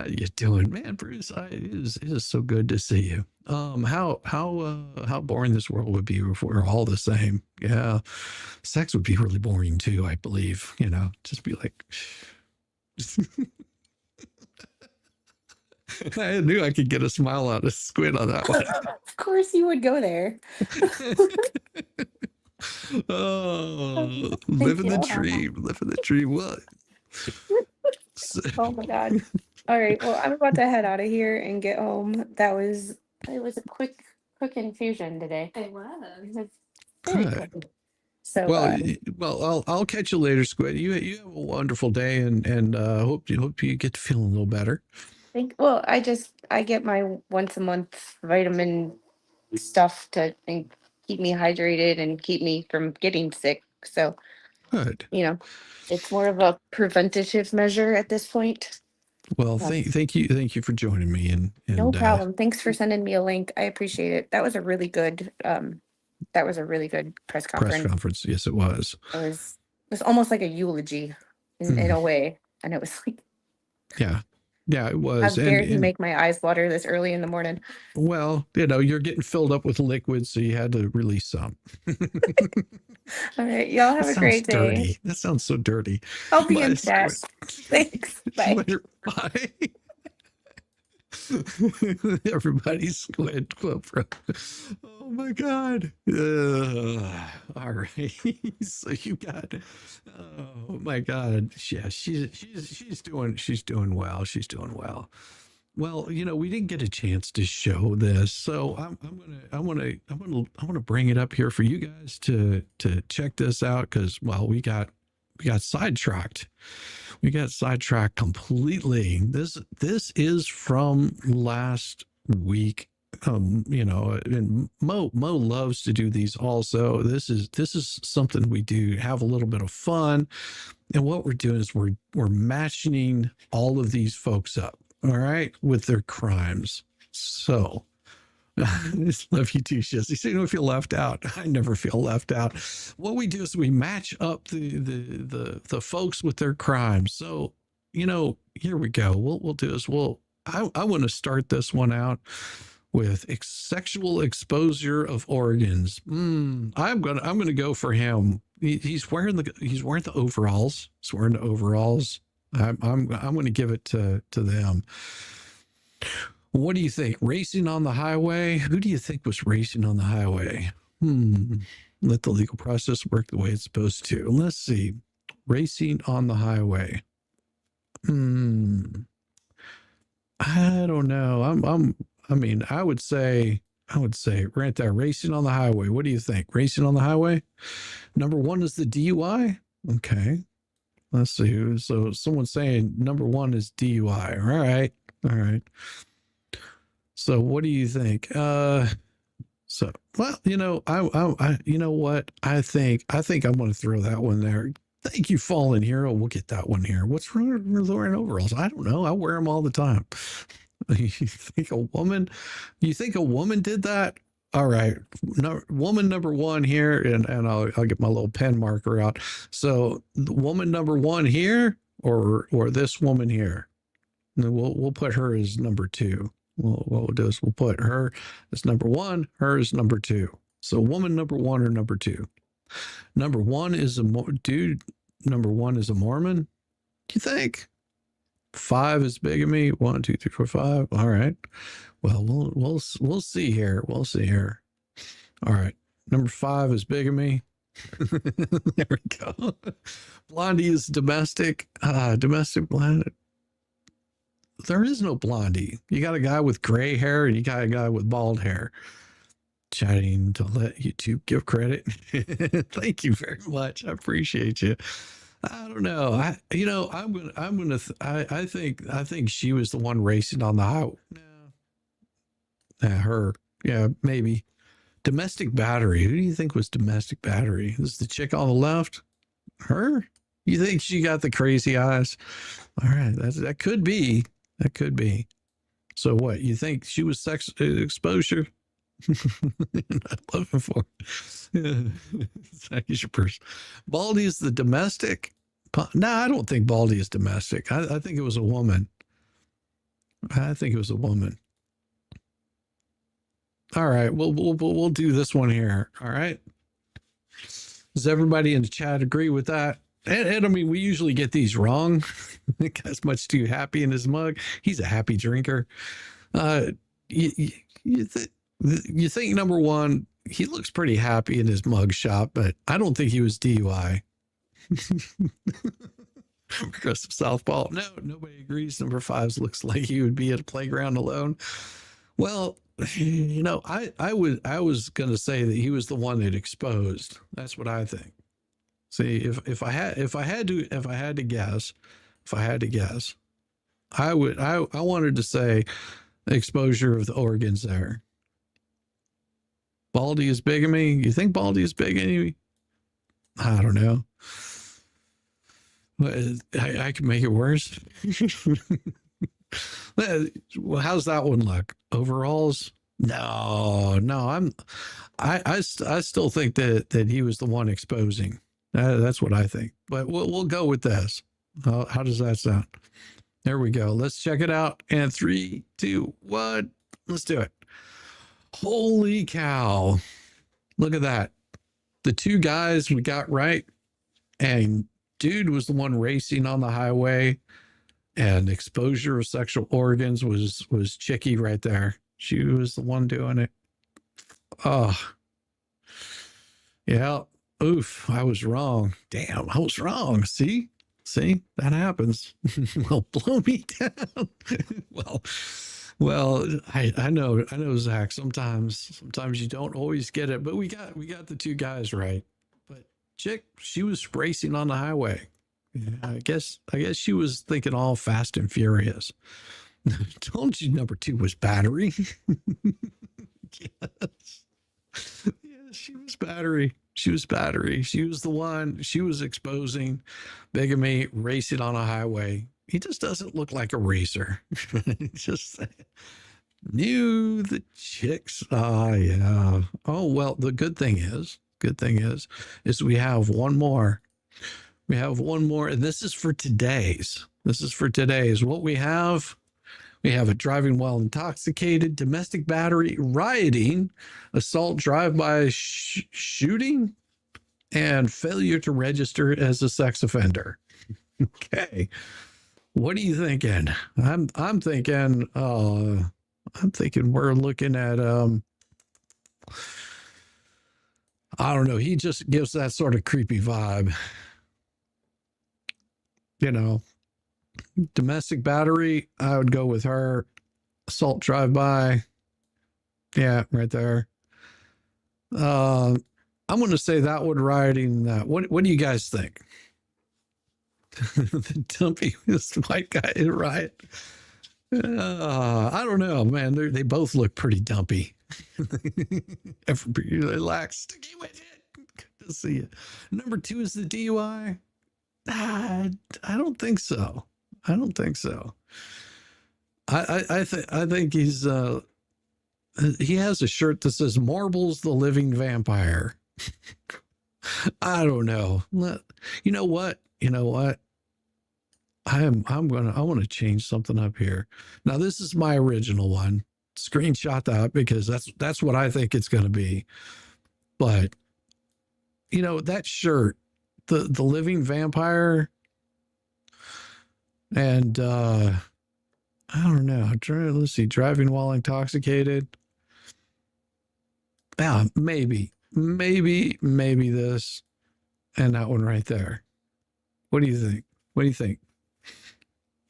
You doing, man, Bruce? It is so good to see you. How boring this world would be if we're all the same. Yeah, sex would be really boring too, I believe. Just be like. I knew I could get a smile out of Squid on that one. Of course you would go there. Oh, living the dream, living the dream. What? Oh my God. All right. Well, I'm about to head out of here and get home. It was a quick infusion today. It was. Very Good. quick. So Well, I'll catch you later, Squid. You have a wonderful day, and hope you get to feel a little better. I get my once a month vitamin stuff to keep me hydrated and keep me from getting sick. So Good. it's more of a preventative measure at this point. Well, thank you for joining me, and No problem. Thanks for sending me a link. I appreciate it. That was a really good press conference. press conference. Yes, it was. It was almost like a eulogy in a way, and it was like, Yeah, it was. how dare you make my eyes water this early in the morning? Well, you're getting filled up with liquid, so you had to release some. All right, y'all have a great day. Dirty. That sounds so dirty. I'll be Bye, in chat. Thanks. Bye. Later. Bye. Everybody's Squid Club. Oh my God. All right. So you got. Oh my God. Yeah, she's doing well. She's doing well. Well, we didn't get a chance to show this, so I want to bring it up here for you guys to check this out, because we got sidetracked. We got sidetracked completely. This is from last week. And Mo loves to do these also. This is something we do, have a little bit of fun. And what we're doing is we're matching all of these folks up, all right, with their crimes. So I just love you too, Shizzy. So you don't feel left out. I never feel left out. What we do is we match up the folks with their crimes. So, here we go. What we'll do is I want to start this one out with sexual exposure of organs. I'm gonna go for him. He's wearing the overalls. He's wearing the overalls. I'm going to give it to them. What do you think? Racing on the highway? Who do you think was racing on the highway? Let the legal process work the way it's supposed to. Let's see. Racing on the highway. I don't know. I would say right there, racing on the highway. What do you think? Racing on the highway? Number one is the DUI. Okay. Let's see. So someone's saying number one is DUI. All right. All right. So what do you think? Well, you know what? I think I'm going to throw that one there. Thank you, Fallen Hero. We'll get that one here. What's wrong with wearing overalls? I don't know. I wear them all the time. You think a woman did that? All right. No, woman number one here, and I'll get my little pen marker out. So the woman number one here, or this woman here. And we'll put her as number two. Well, what we'll do is we'll put her as number one, her as number two. So woman number one or number two. Number one is number one is a Mormon. Do you think? 5 is bigamy. 1, 2, 3, 4, 5. All right. Well, we'll see here. We'll see here. All right. Number 5 is bigamy. There we go. Blondie is domestic. Domestic blonde. There is no blondie. You got a guy with gray hair and you got a guy with bald hair. Chatting to let YouTube give credit. Thank you very much. I appreciate you. I don't know. I think she was the one racing on the highway. No. Her. Yeah, maybe. Domestic battery. Who do you think was domestic battery? This is the chick on the left? Her? You think she got the crazy eyes? All right. That could be. That could be. So what? You think she was sex exposure? Not looking for. Use your purse. Baldy is the domestic. No, I don't think Baldy is domestic. I think it was a woman. I think it was a woman. All right, we'll do this one here. All right. Does everybody in the chat agree with that? And I mean, we usually get these wrong. The guy's much too happy in his mug. He's a happy drinker. You think number one, he looks pretty happy in his mug shot, but I don't think he was DUI. Progressive Southpaw. No, nobody agrees. Number 5 looks like he would be at a playground alone. Well, I was going to say that he was the one that exposed. That's what I think. See, if I had to guess, I wanted to say exposure of the organs there. Baldy is bigamy. You think Baldy is bigamy? I don't know. I can make it worse. Well, how's that one look? Overalls? No. I still think that he was the one exposing. That's what I think. But we'll go with this. How does that sound? There we go. Let's check it out. And 3, 2, 1. Let's do it. Holy cow. Look at that. The 2 guys we got right. And dude was the one racing on the highway. And exposure of sexual organs was Chicky right there. She was the one doing it. Oh. Yeah. Oof. I was wrong. Damn, I was wrong. See, that happens. Well, blow me down. Well, I know, Zach. Sometimes you don't always get it, but we got the 2 guys right. But chick, she was racing on the highway. Yeah, I guess she was thinking all Fast and Furious. Told you number 2 was battery. Yes. Yeah, she was battery. She was the one. She was exposing bigamy, racing on a highway. He just doesn't look like a racer. Just knew the chicks. Yeah. Oh, well, the good thing is we have one more. We have one more, and this is for today's. What we have We have a driving while intoxicated, domestic battery, rioting, assault, drive-by shooting, and failure to register as a sex offender. Okay. What are you thinking? I'm thinking we're looking at I don't know, he just gives that sort of creepy vibe. You know, domestic battery, I would go with her. Assault drive-by. Yeah, right there. I'm going to say that one rioting that. What do you guys think? The dumpy white guy in riot. I don't know, man. They both look pretty dumpy. Everybody relax. Sticky with it. Good to see you. Number 2 is the DUI. I don't think so. I don't think so. I think he's he has a shirt that says Marbles the Living Vampire. I don't know. You know what? I want to change something up here. Now this is my original one. Screenshot that because that's what I think it's going to be. But that shirt, the living vampire, and I don't know. Let's see, driving while intoxicated. Yeah, maybe this and that one right there. What do you think? What do you think?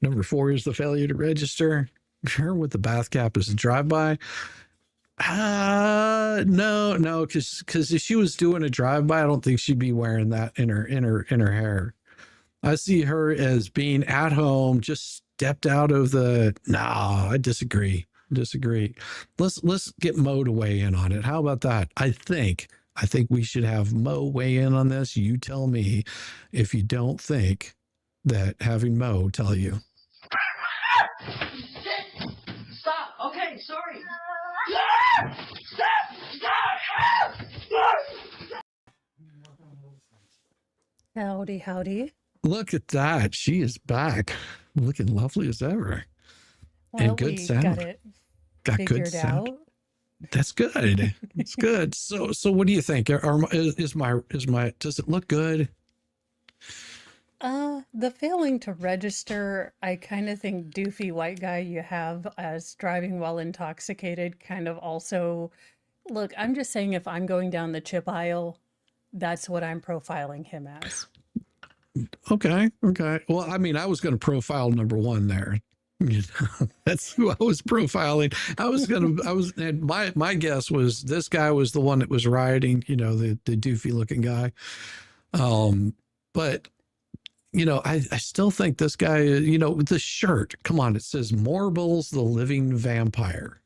Number 4 is the failure to register. Her with the bath cap is a drive-by. No, because if she was doing a drive-by, I don't think she'd be wearing that in her hair. I see her as being at home, just stepped out of the. No, I disagree. Let's get Mo to weigh in on it. How about that? I think we should have Mo weigh in on this. You tell me if you don't think that having Mo tell you. Stop. Okay, sorry. Howdy. Look at that. She is back. Looking lovely as ever. Well, and good we sound. got it Got good figured sound. out. That's good. It's good. So what do you think? Is my does it look good? The failing to register, I kind of think doofy white guy you have as driving while intoxicated kind of also. Look, I'm just saying if I'm going down the chip aisle, that's what I'm profiling him as. Okay. Well, I mean, I was going to profile number 1 there. That's who I was profiling. And my guess was this guy was the one that was rioting, the doofy looking guy. But I still think this guy, with the shirt, come on, it says Marbles the Living Vampire.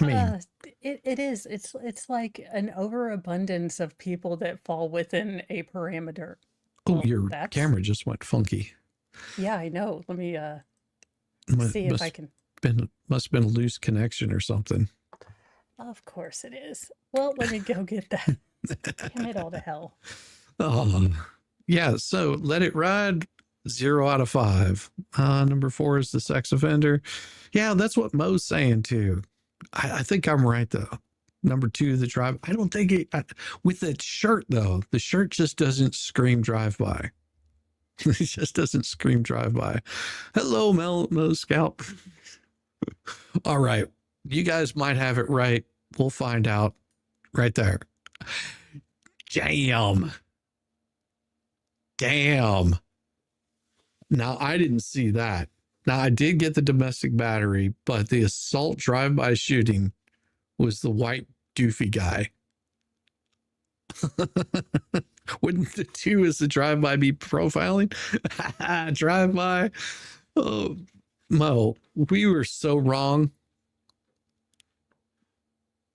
I mean, it is. It's like an overabundance of people that fall within a parameter. Oh, your camera just went funky. Yeah, I know. Let me see if I can. Must have been a loose connection or something. Of course it is. Well, let me go get that. Damn it all to hell. Yeah. So Let It Ride, 0 out of 5. Number 4 is the sex offender. Yeah, that's what Mo's saying too. I think I'm right though. Number 2, the drive. I don't think with that shirt though. The shirt just doesn't scream drive-by. It just doesn't scream drive-by. Hello, Mo Scalp. All right. You guys might have it right. We'll find out right there. Damn. Now, I didn't see that. Now, I did get the domestic battery, but the assault drive-by shooting was the white doofy guy. Wouldn't the 2 as the drive-by be profiling? Drive-by. Oh, Mo, we were so wrong.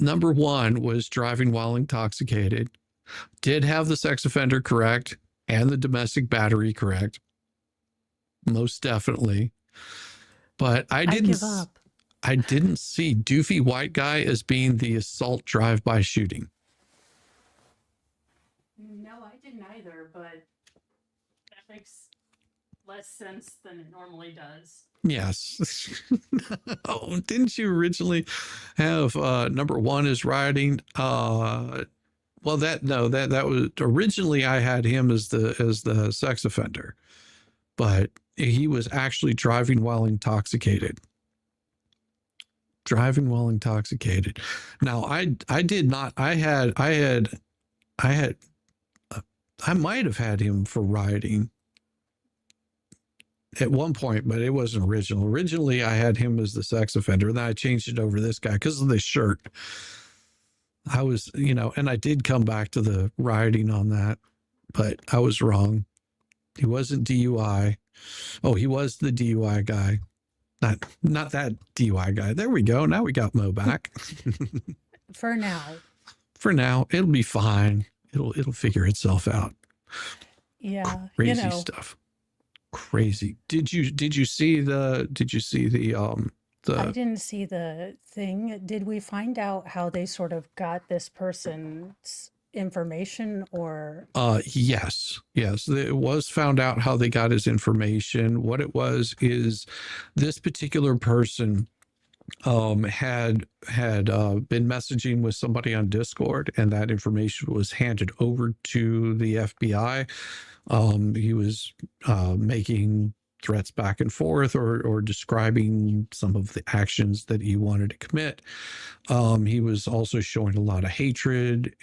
Number 1 was driving while intoxicated. Did have the sex offender correct and the domestic battery correct. Most definitely. But I give up. I didn't see doofy white guy as being the assault drive-by shooting. No, I didn't either, but that makes less sense than it normally does. Yes. Oh, didn't you originally have number one is riding? Well, that was originally I had him as the sex offender, but he was actually driving while intoxicated. Driving while intoxicated. Now, I did not. I might have had him for riding at one point, but it wasn't original. Originally, I had him as the sex offender. Then I changed it over to this guy because of this shirt. I was, and I did come back to the riding on that, but I was wrong. He wasn't DUI. Oh, he was the DUI guy. Not that DUI guy. There we go. Now we got Mo back. For now. For now, it'll be fine. It'll figure itself out. Yeah. Crazy stuff. Crazy. Did you see the I didn't see the thing. Did we find out how they sort of got this person's information or? Yes. It was found out how they got his information. What it was is this particular person had been messaging with somebody on Discord, and that information was handed over to the FBI. He was making threats back and forth or describing some of the actions that he wanted to commit. He was also showing a lot of hatred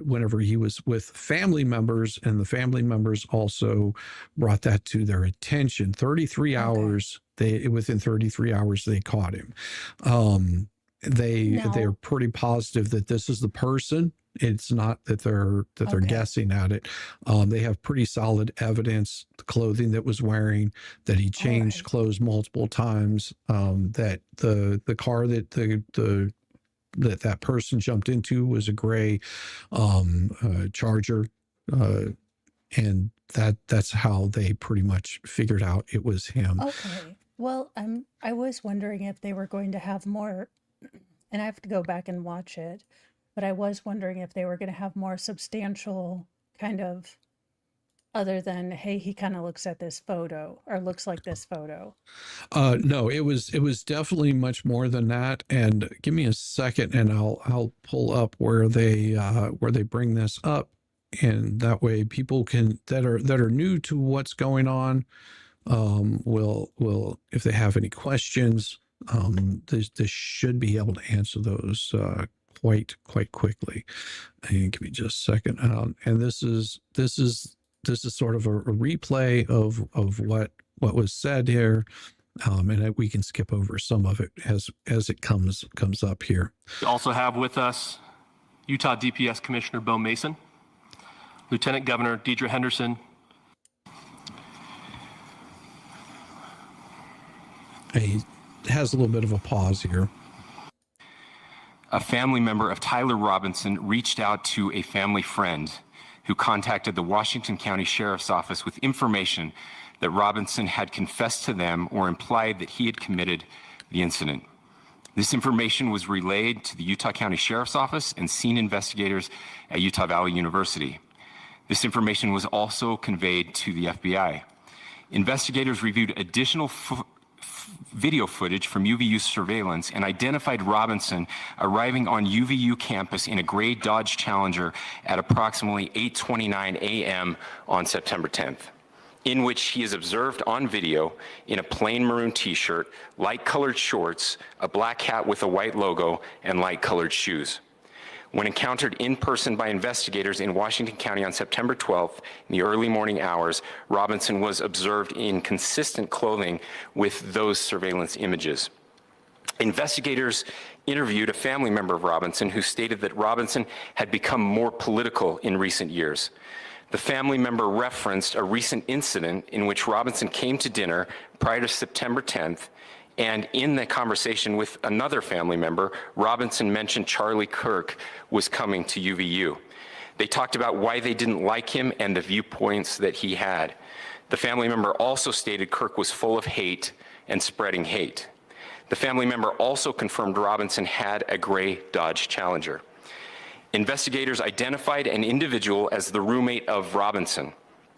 whenever he was with family members, and the family members also brought that to their attention. 33 hours, within 33 hours, they caught him. They're pretty positive that this is the person. It's not that they're guessing at it. They have pretty solid evidence, the clothing that was wearing, that he changed clothes multiple times, that the car that person jumped into was a gray Charger, and that's how they pretty much figured out it was him. Okay. Well, I was wondering if they were going to have more, and I have to go back and watch it, but I was wondering if they were going to have more substantial kind of, other than, hey, he kind of looks at this photo or looks like this photo. No, it was definitely much more than that. And give me a second, and I'll pull up where they bring this up, and that way people that are new to what's going on will if they have any questions, this should be able to answer those quite quickly. And give me just a second. And this is sort of a replay of what was said here, and we can skip over some of it as it comes up here. We also have with us Utah DPS Commissioner Bo Mason, Lieutenant Governor Deidre Henderson. He has a little bit of a pause here. A family member of Tyler Robinson reached out to a family friend who contacted the Washington County Sheriff's Office with information that Robinson had confessed to them or implied that he had committed the incident. This information was relayed to the Utah County Sheriff's Office and scene investigators at Utah Valley University. This information was also conveyed to the FBI. Investigators reviewed additional video footage from UVU surveillance and identified Robinson arriving on UVU campus in a gray Dodge Challenger at approximately 8:29 a.m. on September 10th, in which he is observed on video in a plain maroon t-shirt, light-colored shorts, a black hat with a white logo, and light-colored shoes. When encountered in person by investigators in Washington County on September 12th, in the early morning hours, Robinson was observed in consistent clothing with those surveillance images. Investigators interviewed a family member of Robinson who stated that Robinson had become more political in recent years. The family member referenced a recent incident in which Robinson came to dinner prior to September 10th, and in the conversation with another family member, Robinson mentioned Charlie Kirk was coming to UVU. They talked about why they didn't like him and the viewpoints that he had. The family member also stated Kirk was full of hate and spreading hate. The family member also confirmed Robinson had a gray Dodge Challenger. Investigators identified an individual as the roommate of Robinson.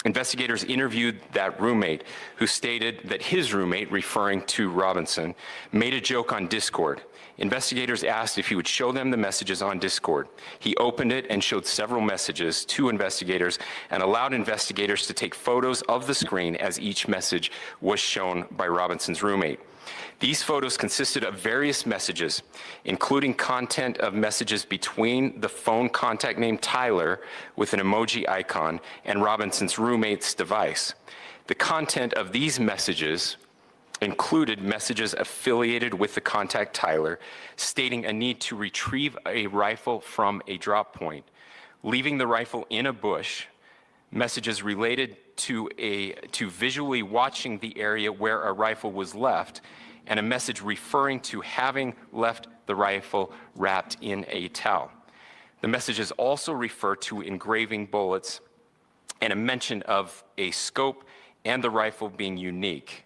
Investigators interviewed that roommate, who stated that his roommate, referring to Robinson, made a joke on Discord. Investigators asked if he would show them the messages on Discord. He opened it and showed several messages to investigators and allowed investigators to take photos of the screen as each message was shown by Robinson's roommate. These photos consisted of various messages, including content of messages between the phone contact named Tyler with an emoji icon and Robinson's roommate's device. The content of these messages included messages affiliated with the contact Tyler, stating a need to retrieve a rifle from a drop point, leaving the rifle in a bush, messages related to visually watching the area where a rifle was left, and a message referring to having left the rifle wrapped in a towel. The messages also refer to engraving bullets and a mention of a scope and the rifle being unique.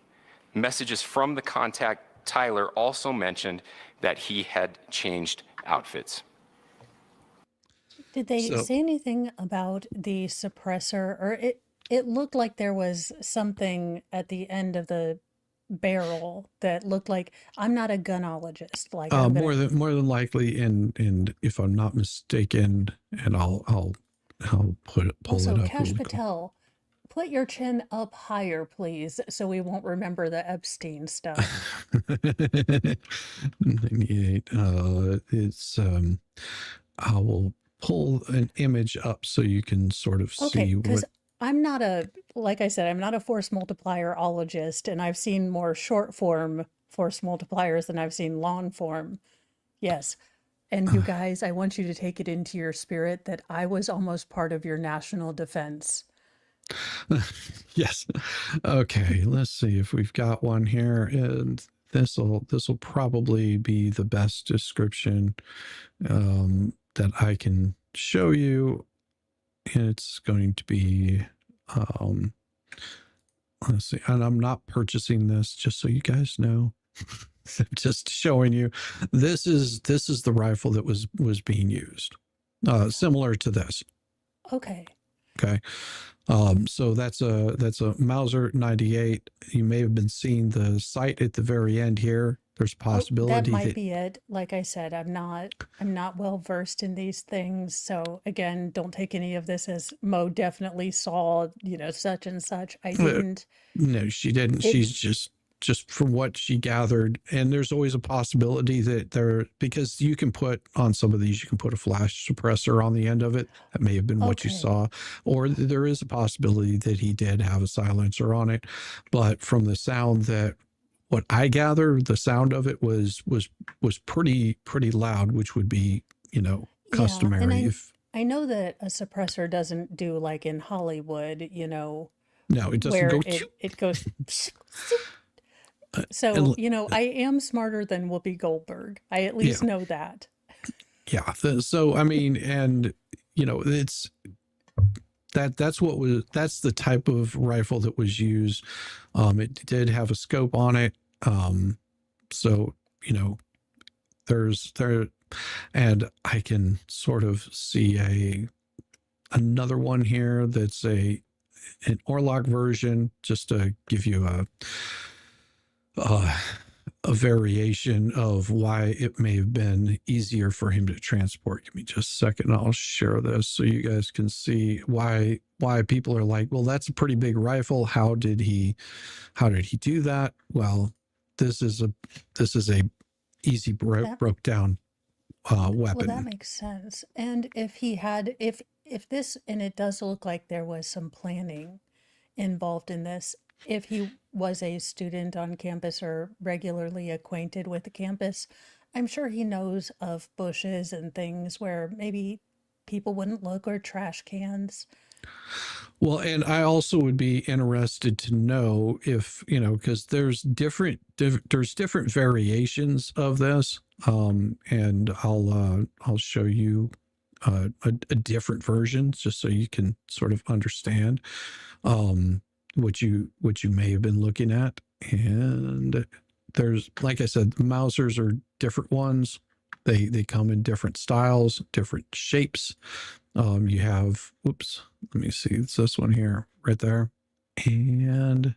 Messages from the contact Tyler also mentioned that he had changed outfits. Did they say anything about the suppressor? Or it looked like there was something at the end of the barrel that looked like, I'm not a gunologist. Like more than likely, and if I'm not mistaken, and I'll pull it up. Cash Patel, put your chin up higher, please, so we won't remember the Epstein stuff. 98. It's I will pull an image up so you can sort of see what. I'm not like I said, I'm not a force multiplier-ologist, and I've seen more short form force multipliers than I've seen long form. Yes. And you guys, I want you to take it into your spirit that I was almost part of your national defense. Yes. Okay. Let's see if we've got one here, and this will probably be the best description that I can show you. It's going to be, let's see, and I'm not purchasing this, just so you guys know. I'm just showing you. This is the rifle that was being used, similar to this. Okay. Okay. So that's a Mauser 98. You may have been seeing the sight at the very end here. There's a possibility that might be it. Like I said, I'm not well versed in these things. So again, don't take any of this as Mo definitely saw, such and such. I didn't. No, she didn't. She's just from what she gathered. And there's always a possibility that because you can put on some of these, you can put a flash suppressor on the end of it. That may have been what you saw. Or there is a possibility that he did have a silencer on it. But from the sound that, what I gather, the sound of it was pretty loud, which would be, customary. Yeah, I know that a suppressor doesn't do like in Hollywood, No, it doesn't where go. It goes. So, I am smarter than Whoopi Goldberg. I at least know that. Yeah. So, I mean, and, it's that's the type of rifle that was used. It did have a scope on it. So, and I can sort of see another one here that's an Orlock version, just to give you a variation of why it may have been easier for him to transport. Give me just a second. I'll share this so you guys can see why people are like, well, that's a pretty big rifle. How did he do that? Well, this is a easy broke down weapon. Well, that makes sense. And if this, and it does look like there was some planning involved in this, if he was a student on campus or regularly acquainted with the campus, I'm sure he knows of bushes and things where maybe people wouldn't look, or trash cans. Well, and I also would be interested to know if, because there's different variations of this. And I'll show you a different version just so you can sort of understand what you may have been looking at. And there's, like I said, the Mausers are different ones. They come in different styles, different shapes. You have, let me see, it's this one here, right there. And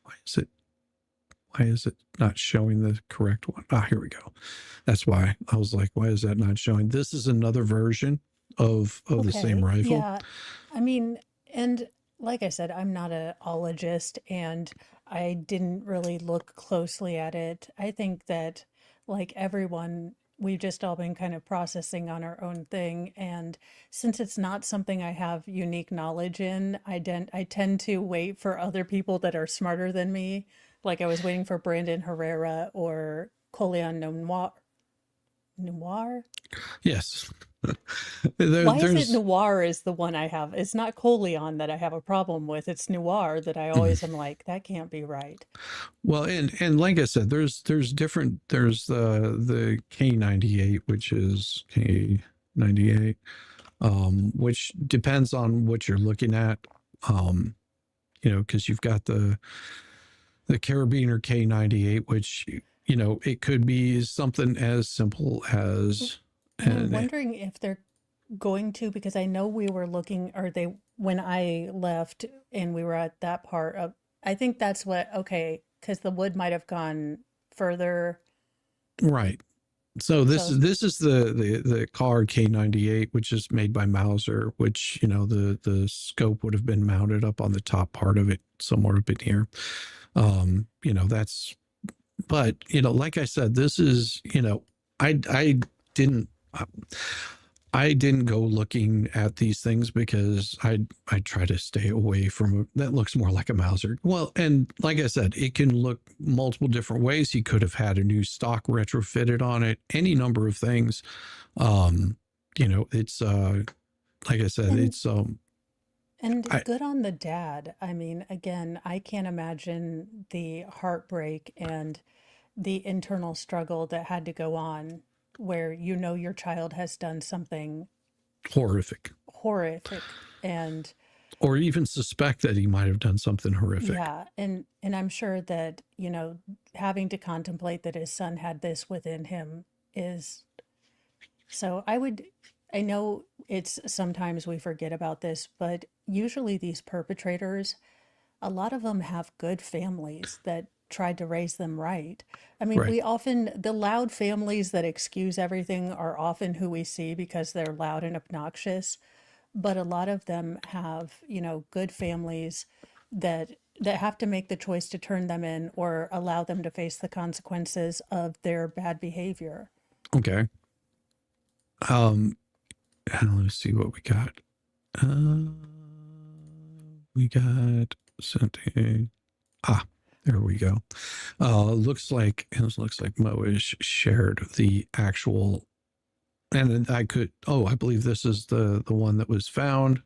why is it not showing the correct one? Ah, here we go. That's why I was like, why is that not showing? This is another version of the same Okay. rifle. Yeah. I mean, and like I said, I'm not a ologist and I didn't really look closely at it. I think that like everyone, we've just all been kind of processing on our own thing. And since it's not something I have unique knowledge in, I tend to wait for other people that are smarter than me. Like I was waiting for Brandon Herrera or Coleon Noir. Yes. Why is it There's Noir is the one I have? It's not Coleon that I have a problem with. It's Noir that I always am like, that can't be right. well, and like I said, there's different. There's the K98, which is K98, which depends on what you're looking at. Because you've got the carabiner K98, which it could be something as simple as And I'm and wondering if they're going to, because I know we were looking, or they, when I left and we were at that part of, I think that's what, okay, because the wood might have gone further. right. So this So, is the car K98, which is made by Mauser, which the scope would have been mounted up on the top part of it somewhere up in here. That's, but like I said, this is I didn't I didn't go looking at these things because I try to stay away from that. Looks more like a Mauser. Well, and like I said, it can look multiple different ways. He could have had a new stock retrofitted on it, any number of things. It's like I said, and it's and I good on the dad. I mean, again, I can't imagine the heartbreak and the internal struggle that had to go on where your child has done something horrific, horrific and or even suspect that he might have done something horrific. yeah, and I'm sure that, having to contemplate that his son had this within him is so I know it's sometimes we forget about this, but usually these perpetrators, a lot of them have good families that tried to raise them right. I mean, Right. we often, the loud families that excuse everything are often who we see because they're loud and obnoxious. But a lot of them have, good families that have to make the choice to turn them in or allow them to face the consequences of their bad behavior. Okay. And let's see what we got. We got something. There we go. Looks like Mo has shared the actual, and I believe this is the one that was found.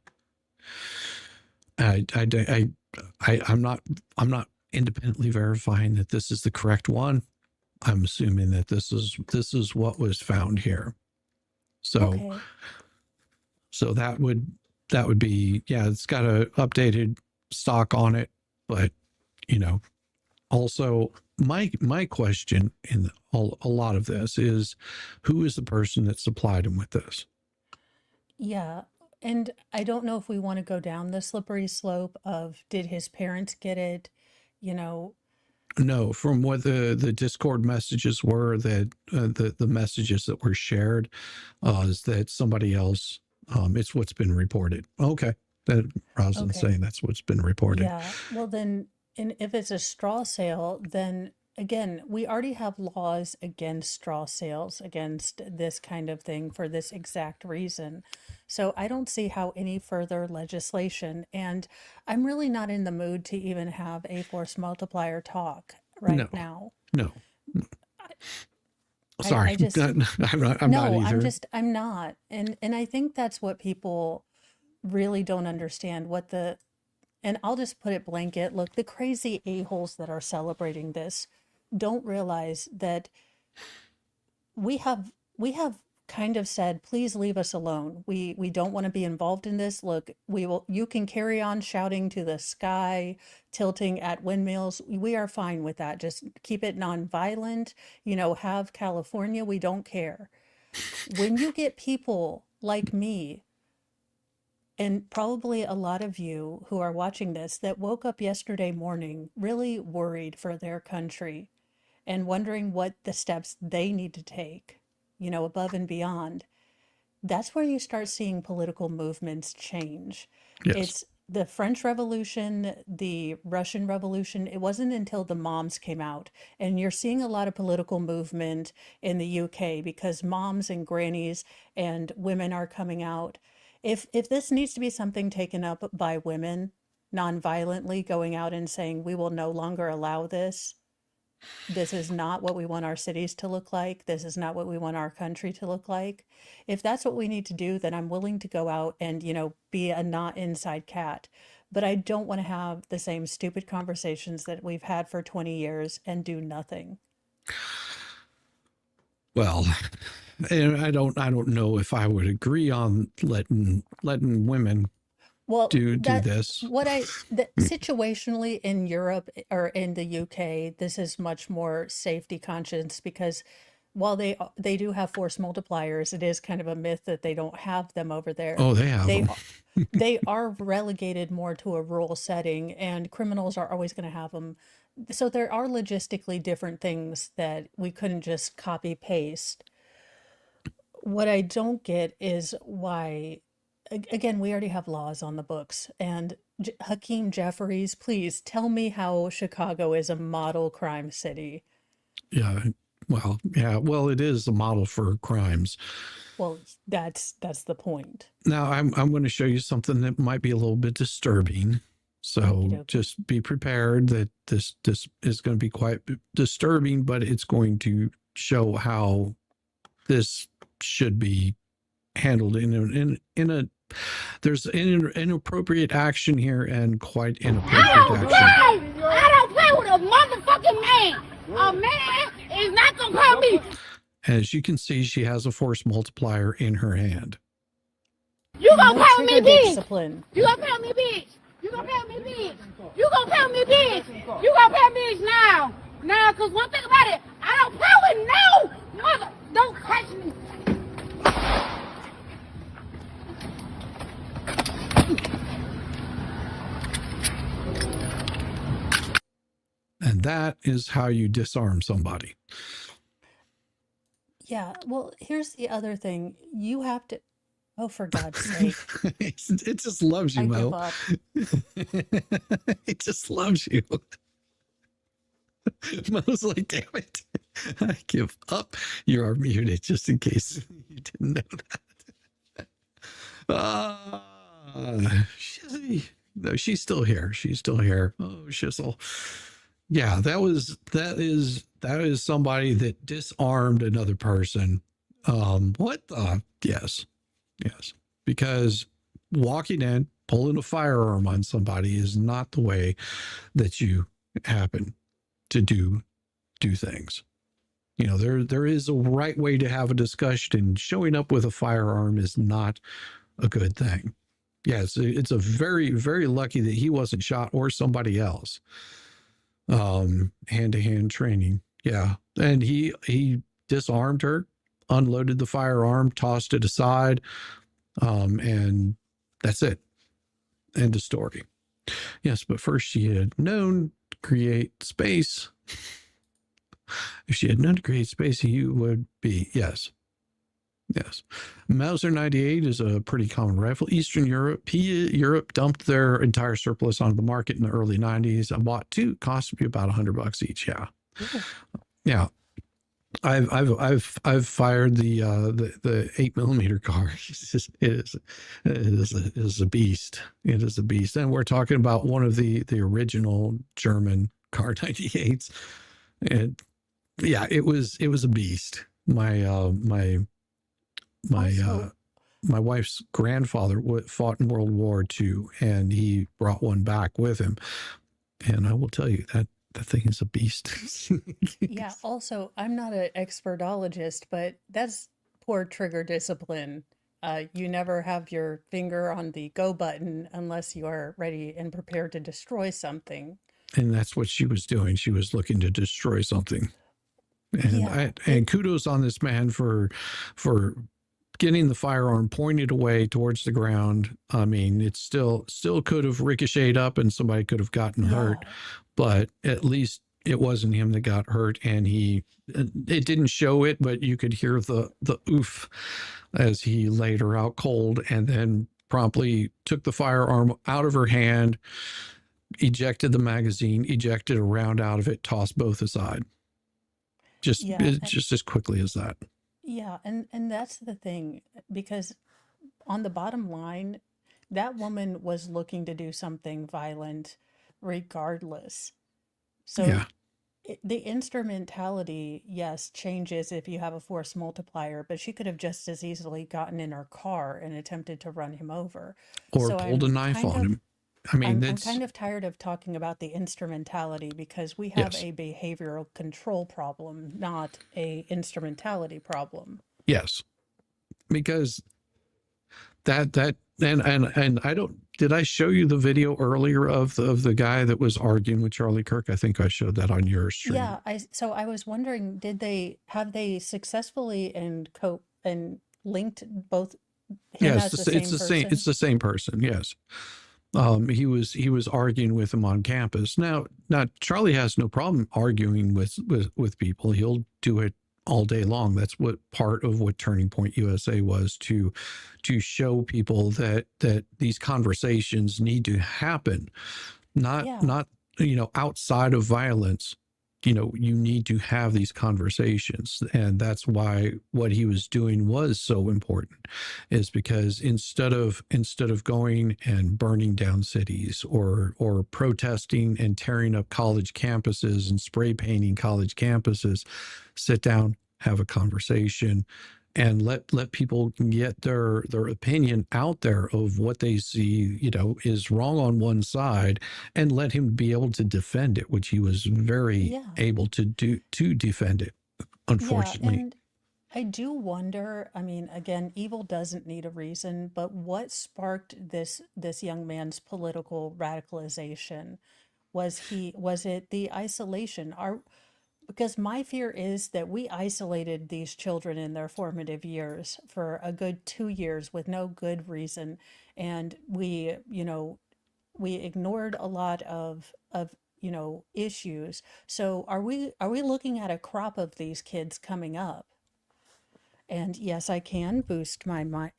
I'm not independently verifying that this is the correct one. I'm assuming that this is what was found here. So Okay. so that would be, yeah, it's got a updated stock on it, but also my question in a lot of this is, who is the person that supplied him with this? Yeah. And I don't know if we want to go down the slippery slope of did his parents get it? You know, No, from what the Discord messages were, that the messages that were shared is that somebody else. It's what's been reported. Okay, that Rosalind's okay. saying that's what's been reported. Yeah. Well, then, and if it's a straw sale, then again, we already have laws against straw sales, against this kind of thing for this exact reason. So I don't see how any further legislation, and I'm really not in the mood to even have a force multiplier talk right No, now. no, I, sorry, I just, I'm not. I'm not no, either. I'm not. And I think that's what people really don't understand what the, and I'll just put it blanket. Look, the crazy a-holes that are celebrating this don't realize that we have kind of said, please leave us alone. We don't want to be involved in this. Look, you can carry on shouting to the sky, tilting at windmills. We are fine with that. Just keep it nonviolent, have California, we don't care. When you get people like me And probably a lot of you who are watching this that woke up yesterday morning really worried for their country and wondering what the steps they need to take, above and beyond. That's where you start seeing political movements change. Yes. It's the French Revolution, the Russian Revolution. It wasn't until the moms came out. And you're seeing a lot of political movement in the UK because moms and grannies and women are coming out. If this needs to be something taken up by women non-violently, going out and saying, we will no longer allow this. This is not what we want our cities to look like. This is not what we want our country to look like. If that's what we need to do, then I'm willing to go out and, be a not inside cat. But I don't want to have the same stupid conversations that we've had for 20 years and do nothing. Well, and I don't know if I would agree on letting women Well, do that this. situationally in Europe or in the UK, this is much more safety conscious because while they do have force multipliers, it is kind of a myth that they don't have them over there. Oh, they have They them. they are relegated more to a rural setting, and criminals are always going to have them. So there are logistically different things that we couldn't just copy paste. What I don't get is why, again, we already have laws on the books. And Hakeem Jeffries, please tell me how Chicago is a model crime city. Yeah. Well, yeah. Well, it is a model for crimes. Well, that's the point. Now, I'm going to show you something that might be a little bit disturbing. So Okey-dokey. just be prepared that this is going to be quite disturbing, but it's going to show how this should be handled in a there's inappropriate action here and quite inappropriate action. I don't play with a motherfucking man. A man is not gonna call me. As you can see, she has a force multiplier in her hand. You gonna No play with me, trigger bitch. discipline. You gonna play with me, bitch. You gonna play with me, bitch. You gonna play with me, bitch. You gonna play with me, bitch, now. Now, cause one thing about it, I don't play with no mother. Don't touch me. And that is how you disarm somebody. Yeah, well, here's the other thing. You have to, oh, for God's sake, It just loves you, I give Mo. up. It just loves you. Mo's like, damn it. I give up. You are muted, just in case you didn't know that. Shizzy. No, she's still here. She's still here. Oh, Shizzle. Yeah, that is somebody that disarmed another person. What the? Yes. Because walking in, pulling a firearm on somebody is not the way that you happen to do things. There is a right way to have a discussion, and showing up with a firearm is not a good thing. Yes, it's a very, very lucky that he wasn't shot or somebody else. Hand-to-hand training. Yeah. And he disarmed her, unloaded the firearm, tossed it aside, and that's it. End of story. Yes, but first she had known to create space. If she had known to create space, he would be, yes. Mauser 98 is a pretty common rifle. Eastern Europe, Europe dumped their entire surplus onto the market in the early 90s. I bought two, cost me about $100 each. Yeah. Ooh. Yeah. I've fired the 8mm car. It is a beast. It is a beast. And we're talking about one of the original German Kar 98s. And yeah, it was a beast. My wife's grandfather fought in World War II, and he brought one back with him. And I will tell you that thing is a beast. Yeah, also, I'm not an expertologist, but that's poor trigger discipline. You never have your finger on the go button unless you are ready and prepared to destroy something. And that's what she was doing. She was looking to destroy something. And Yeah, and kudos on this man for getting the firearm pointed away towards the ground. I mean, it still could have ricocheted up and somebody could have gotten hurt, Yeah. but at least it wasn't him that got hurt. And it didn't show it, but you could hear the oof as he laid her out cold, and then promptly took the firearm out of her hand, ejected the magazine, ejected a round out of it, tossed both aside. Just as quickly as that. Yeah, and that's the thing, because on the bottom line, that woman was looking to do something violent regardless. So Yeah. the instrumentality, yes, changes if you have a force multiplier, but she could have just as easily gotten in her car and attempted to run him over. Or So pulled a I'm knife kind on of him. I mean, I'm that's kind of tired of talking about the instrumentality, because we have yes, a behavioral control problem, not a instrumentality problem. yes, because that and I don't. Did I show you the video earlier of the guy that was arguing with Charlie Kirk? I think I showed that on your stream. Yeah, I was wondering, have they successfully and linked both him Yes, as the it's same the same. person? It's the same person. Yes. He was arguing with him on campus. Now Charlie has no problem arguing with people. He'll do it all day long. That's what part of what Turning Point USA was, to show people that these conversations need to happen, not outside of violence. You need to have these conversations. And that's why what he was doing was so important, is because instead of going and burning down cities or protesting and tearing up college campuses and spray painting college campuses, sit down, have a conversation, and let people get their opinion out there of what they see, is wrong on one side, and let him be able to defend it, which he was very able to defend it, unfortunately. Yeah, and I do wonder, I mean, again, evil doesn't need a reason, but what sparked this young man's political radicalization? Was it the isolation? Because my fear is that we isolated these children in their formative years for a good 2 years with no good reason. And we ignored a lot of issues. So are we looking at a crop of these kids coming up? And yes, I can boost my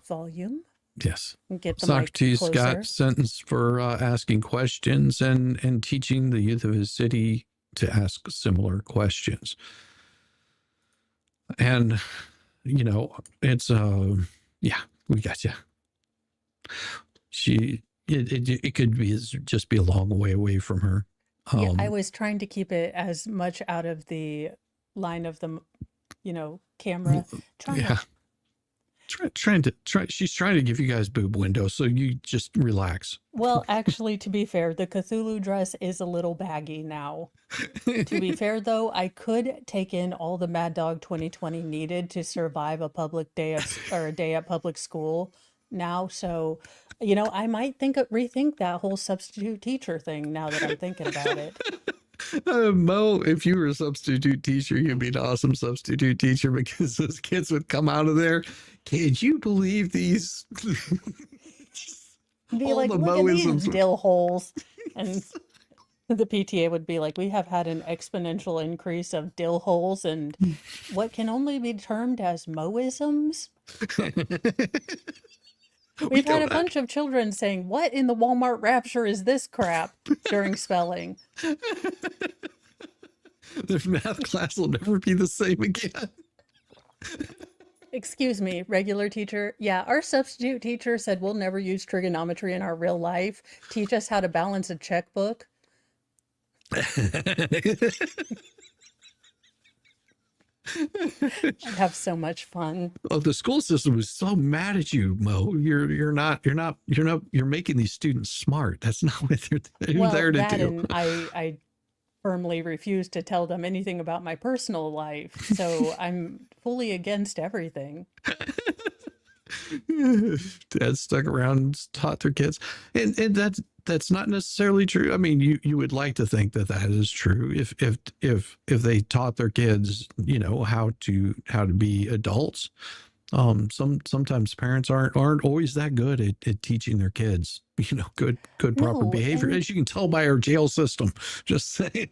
volume. Yes. Get the Socrates mic got closer. sentenced for asking questions and teaching the youth of his city to ask similar questions. And it's we got you. It could just be a long way away from her. Yeah, I was trying to keep it as much out of the line of the camera. She's trying to give you guys boob windows, so you just relax. Well, actually, to be fair, the Cthulhu dress is a little baggy now. To be fair, though, I could take in all the Mad Dog 2020 needed to survive a public day or a day at public school now. So, I might rethink that whole substitute teacher thing now that I'm thinking about it. Mo, if you were a substitute teacher, you'd be an awesome substitute teacher, because those kids would come out of there. Can you believe these? Be like, look at these dill holes. And the PTA would be like, we have had an exponential increase of dill holes and what can only be termed as Moisms. We've had a bunch of children saying, what in the Walmart rapture is this crap, during spelling. Their math class will never be the same again. Excuse me, regular teacher. Yeah, our substitute teacher said we'll never use trigonometry in our real life. Teach us how to balance a checkbook. I'd have so much fun. Oh, the school system was so mad at you, Mo. You're making these students smart. That's not what they're there to do. And I firmly refuse to tell them anything about my personal life. So I'm fully against everything. Dad stuck around and taught their kids. And that's not necessarily true. I mean, you would like to think that is true if they taught their kids, how to be adults. Sometimes parents aren't always that good at teaching their kids, good proper No, behavior, and as you can tell by our jail system. Just saying.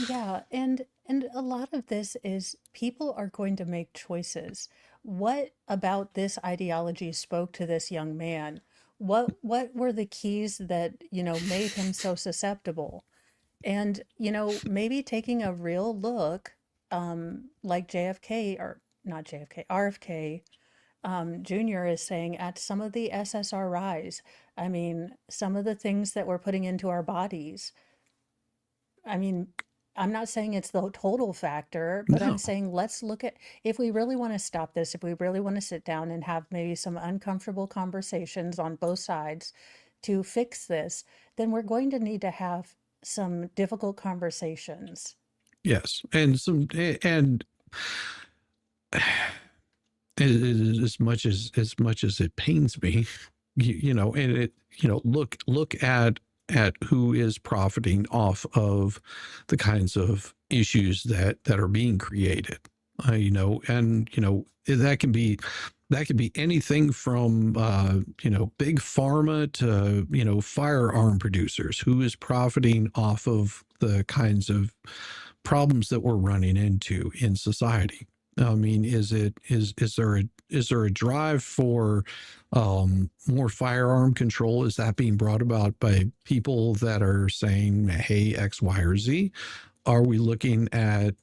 yeah, and a lot of this is people are going to make choices. What about this ideology spoke to this young man? What were the keys that, made him so susceptible? And, maybe taking a real look, like JFK, or not JFK, RFK, Jr. is saying, at some of the SSRIs. I mean, some of the things that we're putting into our bodies. I mean, I'm not saying it's the total factor, but I'm No. saying let's look at, if we really want to stop this, if we really want to sit down and have maybe some uncomfortable conversations on both sides to fix this, then we're going to need to have some difficult conversations. Yes, and as much as it pains me, and look at who is profiting off of the kinds of issues that are being created, and that can be anything from big pharma to firearm producers. Who is profiting off of the kinds of problems that we're running into in society? I mean, is there a drive for more firearm control? Is that being brought about by people that are saying, hey, X, Y, or Z? Are we looking at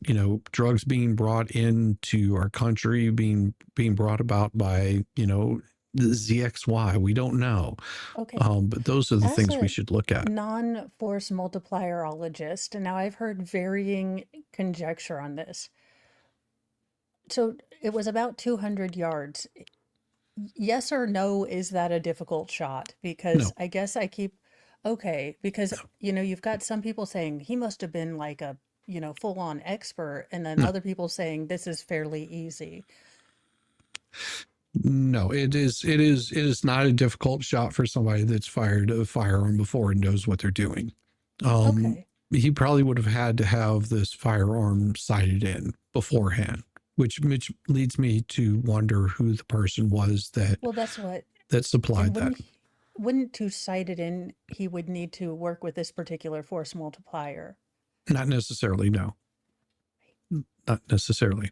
drugs being brought into our country being brought about by the ZXY? We don't know, Okay. but those are the As things we a should look at. non-force multiplierologist, and now I've heard varying conjecture on this. So it was about 200 yards. Yes or no, is that a difficult shot? Because No, I guess because you've got some people saying he must have been like a, full-on expert, and then no, other people saying this is fairly easy. no. It is not a difficult shot for somebody that's fired a firearm before and knows what they're doing. Okay. He probably would have had to have this firearm sighted in beforehand, which leads me to wonder who the person was Well, that's what, that supplied and that. wouldn't to cite it in, he would need to work with this particular force multiplier. Not necessarily, no, not necessarily.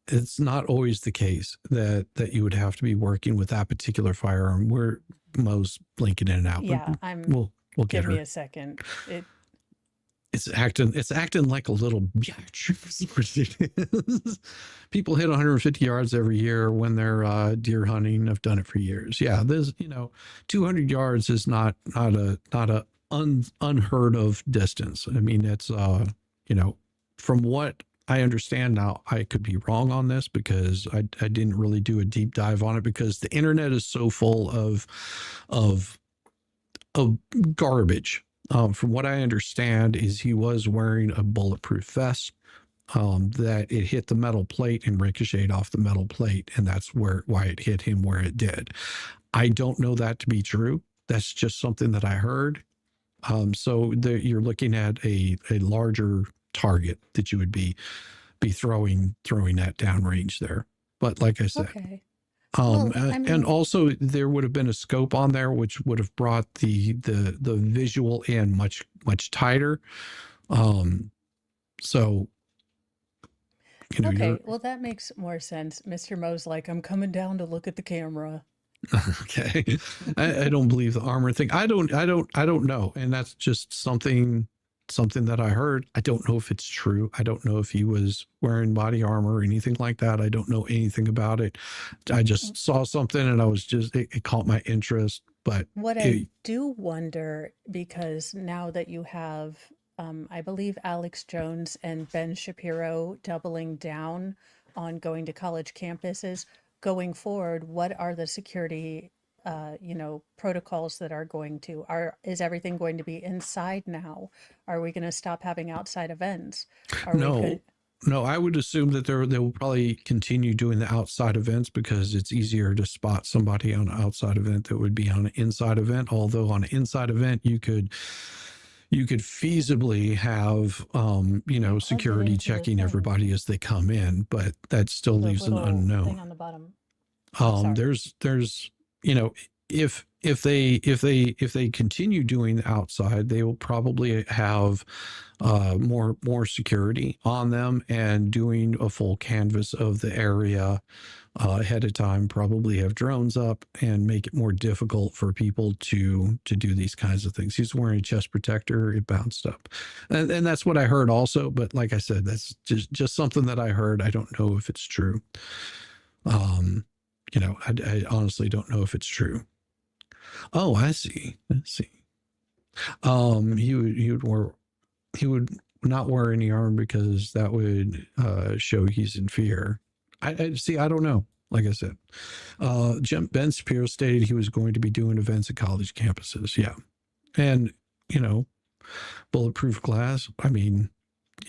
It's not always the case that you would have to be working with that particular firearm. We're Mo's blinking in and out, but Yeah, we'll get give me her. a second. It's acting like a little bitch. That's what it is. People hit 150 yards every year when they're deer hunting. I've done it for years. Yeah, there's 200 yards is not a unheard of distance. I mean, it's from what I understand now, I could be wrong on this because I didn't really do a deep dive on it because the internet is so full of garbage. From what I understand is he was wearing a bulletproof vest, that it hit the metal plate and ricocheted off the metal plate, and that's why it hit him where it did. I don't know that to be true. That's just something that I heard. So you're looking at a larger target that you would be throwing that downrange there. But like I said, Okay. Well, I and mean, also there would have been a scope on there which would have brought the visual in much tighter. So okay. you're Well, that makes more sense. Mr. Mo's like, I'm coming down to look at the camera. okay. I don't believe the armor thing. I don't know, and that's just something that I heard. I don't know if it's true. I don't know if he was wearing body armor or anything like that. I don't know anything about it. I just saw something and I was it caught my interest. But What I do wonder, because now that you have, I believe Alex Jones and Ben Shapiro doubling down on going to college campuses, going forward, what are the security, protocols that are is everything going to be inside now? Are we going to stop having outside events? Are we no, going, no, I would assume that they will probably continue doing the outside events because it's easier to spot somebody on an outside event that would be on an inside event. Although on an inside event, you could you could feasibly have, you know, security into the checking thing. everybody as they come in, but that still The leaves an little unknown. thing on the bottom. Sorry. There's, you know, if they continue doing the outside, they will probably have more security on them, and doing a full canvas of the area ahead of time, probably have drones up and make it more difficult for people to do these kinds of things. He's wearing a chest protector, it bounced up, and that's what I heard also. But like I said, that's just something that I heard. I don't know if it's true. You know, I honestly don't know if it's true. Oh, I see. He would not wear any armor because that would show he's in fear. I see. I don't know. Like I said, Ben Shapiro stated he was going to be doing events at college campuses. Yeah, and you know, bulletproof glass. I mean,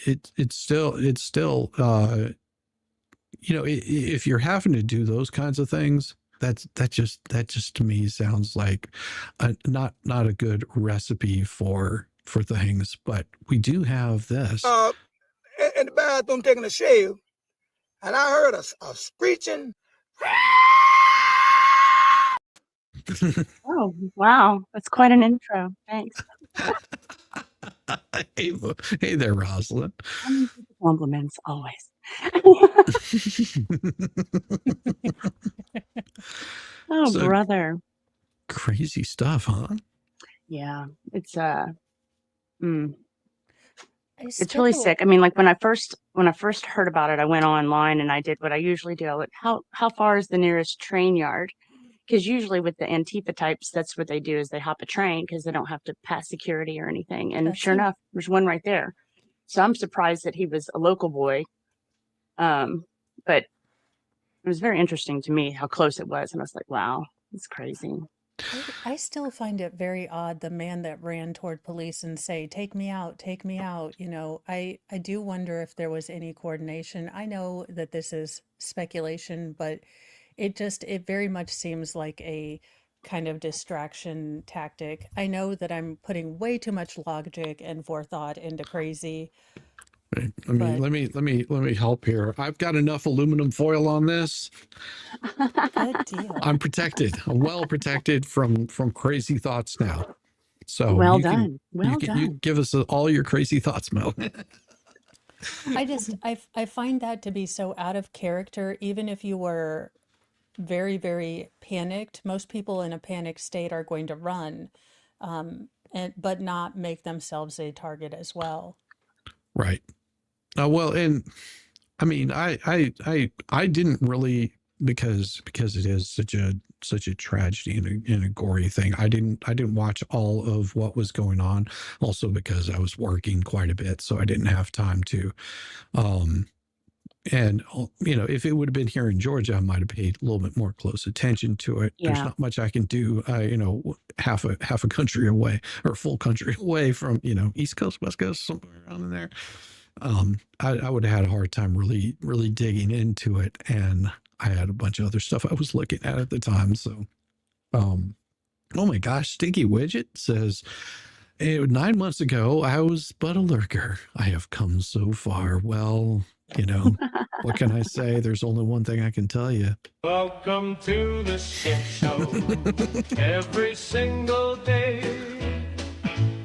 it's still you know, if you're having to do those kinds of things, that just to me sounds like not a good recipe for things. But we do have this. In the bathroom taking a shave, and I heard a screeching. Oh, wow. That's quite an intro. Thanks. Hey there, Rosalind. Compliments always. Oh, So, brother. crazy stuff, huh? Yeah, it's it's It's really still sick. I mean, like when I first heard about it, I went online and I did what I usually do. I went, how far is the nearest train yard? Because usually with the Antifa types, that's what they do, is they hop a train because they don't have to pass security or anything. And That's sure it. enough, there's one right there. So I'm surprised that he was a local boy. But it was very interesting to me how close it was. And I was like, wow, it's crazy. I still find it very odd, the man that ran toward police and say, take me out, take me out. You know, I do wonder if there was any coordination. I know that this is speculation, but it very much seems like a kind of distraction tactic. I know that I'm putting way too much logic and forethought into crazy, Right. I mean, but let me help here. I've got enough aluminum foil on this. good deal. I'm protected. I'm well protected from crazy thoughts now. So Well you can done. Well you done. give us all your crazy thoughts, Mel. I find that to be so out of character, even if you were very, very panicked. Most people in a panicked state are going to run, but not make themselves a target as well. Right. Well, and I mean, I didn't really, because it is such a tragedy and a gory thing. I didn't watch all of what was going on. Also because I was working quite a bit, so I didn't have time to. And you know, if it would have been here in Georgia, I might have paid a little bit more close attention to it. There's Yeah. not much I can do. You know, half a country away, or full country away from, you know, East Coast, West Coast, somewhere around in there. I would have had a hard time really digging into it, and I had a bunch of other stuff I was looking at the time. So, oh my gosh, Stinky Widget says, 9 months ago, I was but a lurker. I have come so far. Well, you know, what can I say? There's only one thing I can tell you. Welcome to the shit show. Every single day,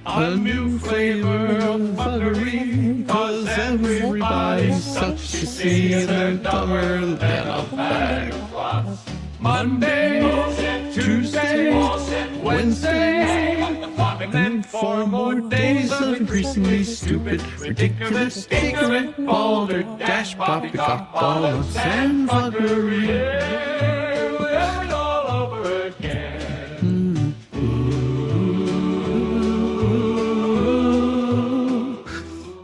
a new flavor of fuckery. Cause everybody's such a see, they're dumber than a bag of fluff. Monday, Tuesday, Wednesday, and then 4 more days of increasingly stupid, ridiculous, ignorant, balderdash, poppycock, bollocks, and fuckery. Yeah, we'll have it all over again.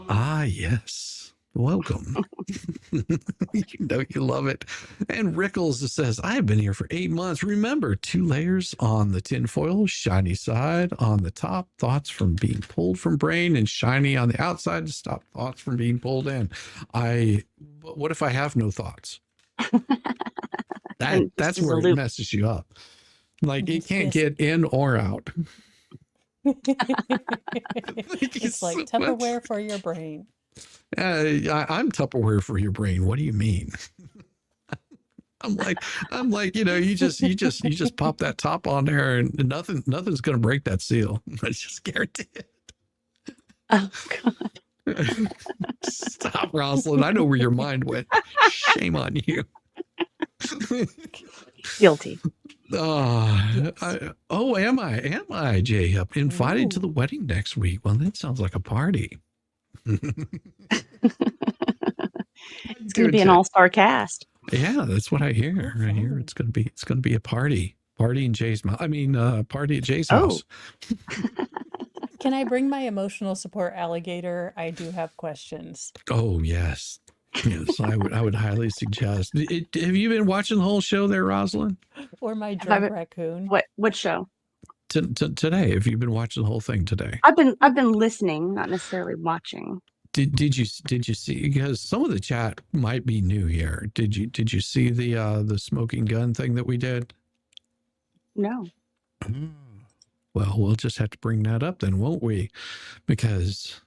Ah, yes. Welcome. You know you love it. And Rickles says, I've been here for 8 months. Remember, 2 layers on the tinfoil, shiny side on the top, thoughts from being pulled from brain, and shiny on the outside to stop thoughts from being pulled in. What if I have no thoughts? That's where it messes you up. Like, it can't get in or out. It's like so much. Tupperware for your brain. I'm Tupperware for your brain. What do you mean? I'm like, you just pop that top on there and nothing's gonna break that seal. I just guarantee it. Oh God. Stop, Rosalind. I know where your mind went. Shame on you. Guilty. Am I, Jay? Invited to the wedding next week. Well, that sounds like a party. It's going to be an all-star cast. Yeah, that's what I hear. I hear it's going to be a party. Party in Jay's mouth. Party at Jay's house. Can I bring my emotional support alligator? I do have questions. Oh, yes. Yes, I would highly suggest. Have you been watching the whole show there, Rosalind? Or my drunk raccoon. What show? Today. Have you been watching the whole thing today? I've been listening, not necessarily watching. Did you see? Because some of the chat might be new here. Did you see the smoking gun thing that we did? No. Well, we'll just have to bring that up then, won't we? Because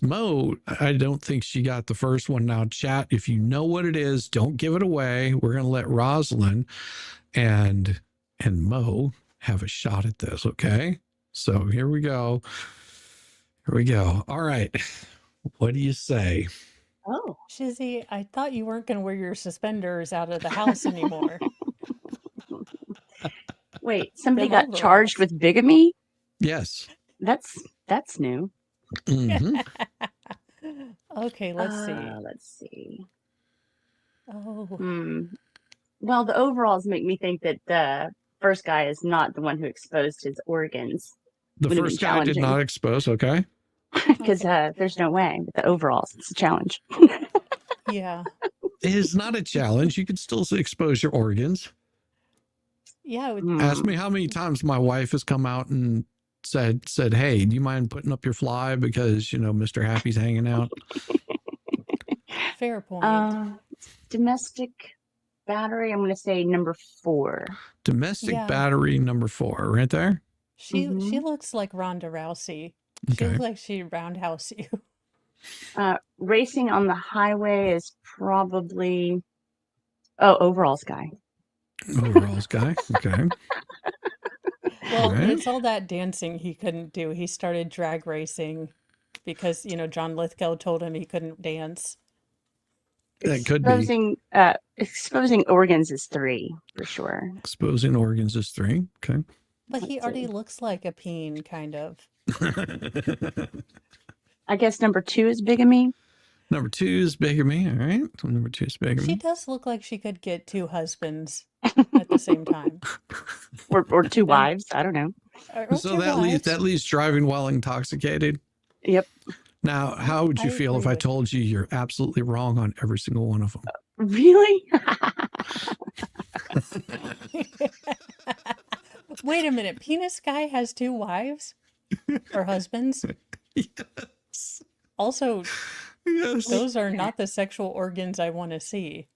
Mo, I don't think she got the first one. Now, chat, if you know what it is, don't give it away. We're going to let Rosalind and Mo have a shot at this, okay? So here we go. All right. What do you say? Oh. Shizzy, I thought you weren't going to wear your suspenders out of the house anymore. Wait, somebody got charged with bigamy? Yes. That's new. Mm-hmm. Okay, let's see. Let's see. Oh. Well, the overalls make me think that the first guy is not the one who exposed his organs. The first guy did not expose, okay? Because there's no way. With the overalls, it's a challenge. Yeah. It is not a challenge. You can still expose your organs. Yeah. Ask me how many times my wife has come out and said, hey, do you mind putting up your fly because, Mr. Happy's hanging out? Fair point. Domestic battery, I'm going to say number 4. Domestic battery number 4, right there? She looks like Ronda Rousey. She looks like she'd roundhouse you. Racing on the highway is probably overalls guy. Overalls guy, okay. Well, it's all that dancing he couldn't do. He started drag racing because, John Lithgow told him he couldn't dance. That could be. Exposing organs is 3, for sure. Exposing organs is 3, okay. But he already looks like a peen, kind of. I guess number 2 is bigamy. Number 2 is bigamy, all right. So number 2 is bigamy. She does look like she could get 2 husbands at the same time. or 2 wives, I don't know. So that leaves driving while intoxicated. Yep. Now, how would you feel if I told you you're absolutely wrong on every single one of them? Really? Wait a minute. Penis guy has 2 wives or husbands? Yes. Also, yes. Those are not the sexual organs I want to see.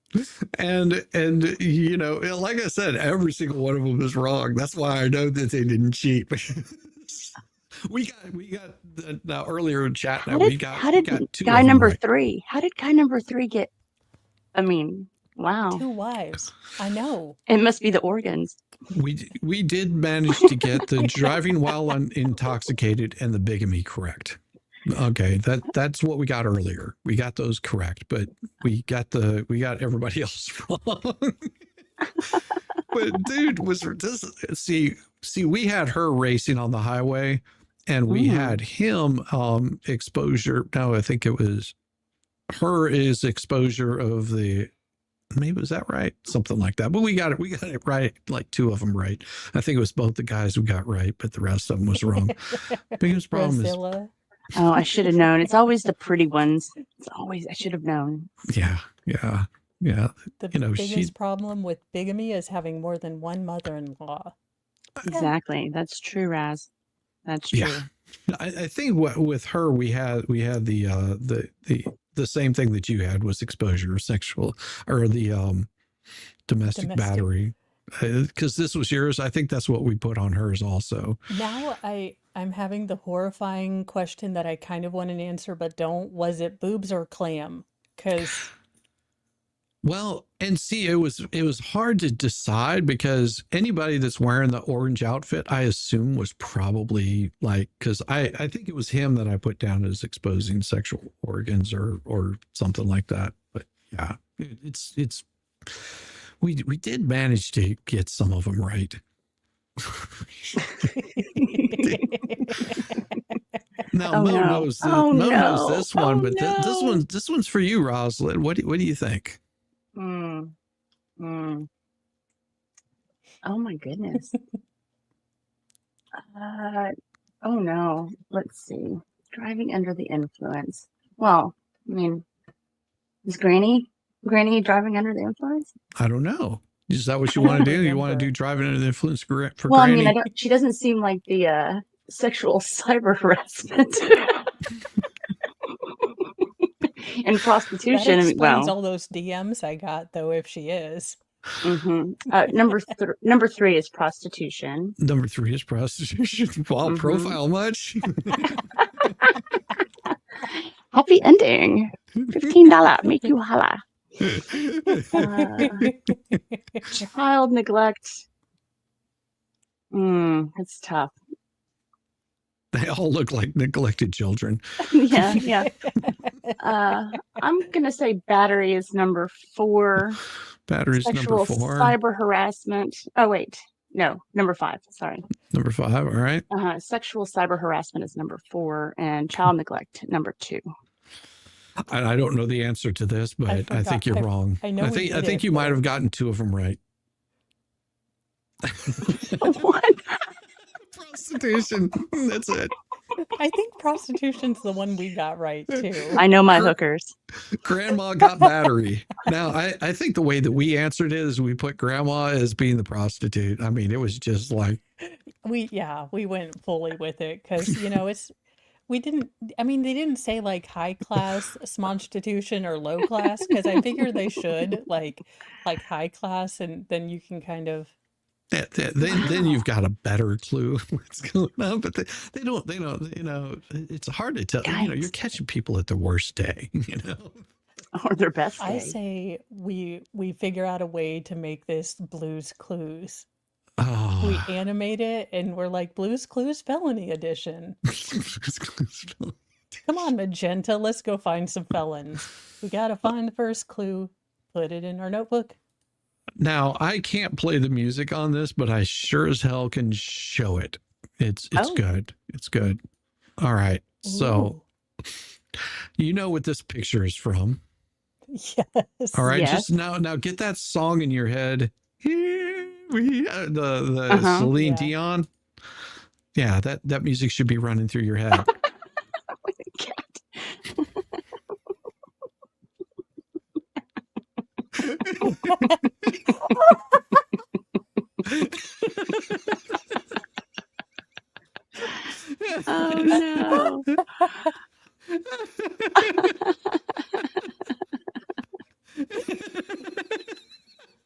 And like I said, every single one of them is wrong. That's why I know that they didn't cheat. we got now earlier in chat. Now we got 2 guy number 3? How did guy number 3 get? I mean, wow. 2 wives. I know. It must be the organs. We did manage to get the driving while intoxicated and the bigamy correct. Okay, that's what we got earlier. We got those correct, but we got everybody else wrong. But dude, we had her racing on the highway, and we had him exposure. No, I think it was her is exposure of the. Maybe was that right? Something like that. But we got it right. Like 2 of them right. I think it was both the guys we got right, but the rest of them was wrong. Biggest problem is. Oh, I should have known. It's always the pretty ones. I should have known. Yeah. The biggest problem with bigamy is having more than one mother-in-law. Exactly. That's true, Raz. That's true. Yeah. I think with her we had the same thing that you had was exposure, sexual or the domestic battery. because this was yours. I think that's what we put on hers also. Now I'm having the horrifying question that I kind of want an answer but don't. Was it boobs or clam? Because Well, and see, it was hard to decide because anybody that's wearing the orange outfit, I assume was probably like, because I think it was him that I put down as exposing sexual organs or something like that. But yeah, it's we did manage to get some of them right. Now Oh Mo no. knows Oh Mo knows no. this one, Oh but no. this one's for you, Rosalind. What do you think? Mm, mm. Oh my goodness. Oh no. Let's see. Driving under the influence. Well, I mean, is Granny driving under the influence? I don't know. Is that what you I want to don't do? You want to do remember. driving under the influence for Well, I mean, Granny? she doesn't seem like the sexual cyber harassment and That prostitution. I mean, explains well, all those DMs I got, though, if she is. number 3 is prostitution. Number 3 is prostitution. Wow, profile much? Happy ending. $15. Make you holla. Child neglect. It's tough. They all look like neglected children. Yeah. I'm gonna say battery is number 4. Battery's Sexual number 4. cyber harassment. Oh wait, no, number 5. Sorry. Number 5. All right. Sexual cyber harassment is number 4, and child neglect number 2. I don't know the answer to this, but I forgot. think you're wrong. I know I we think did it, you might but- have gotten 2 of them right. What? Prostitution. That's it. I think prostitution's the one we got right, too. I know my hookers. Grandma got battery. Now, I think the way that we answered it is we put grandma as being the prostitute. I mean, it was just like, We went fully with it because, they didn't say like high class smonstitution or low class because I figure they should like high class, and then you can kind of. then you've got a better clue what's going on, but they don't, it's hard to tell. You're catching people at their worst day, Or their best I day. say we figure out a way to make this Blues Clues. We Oh. animate it and we're like Blues Clues Felony Edition. Come on, Magenta, let's go find some felons. We gotta find the first clue, put it in our notebook. Now, I can't play the music on this, but I sure as hell can show it. It's Oh. good. It's good. All right. So, Ooh. you know what this picture is from. Yes. All right. Yes. Just now get that song in your head. Here we the Uh-huh. Celine Yeah. Dion. Yeah, that music should be running through your head. Oh no.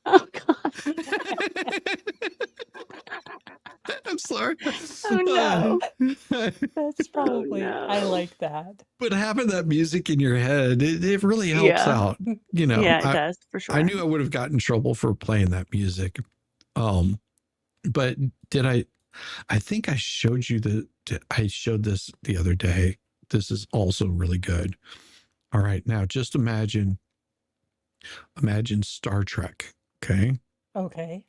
Oh god. I'm sorry. Oh no. That's probably I no. like that. But having that music in your head, it really helps Yeah. out. Yeah, it does for sure. I knew I would have gotten in trouble for playing that music. But did I think I showed you I showed this the other day. This is also really good. All right. Now just imagine Star Trek. Okay. Okay.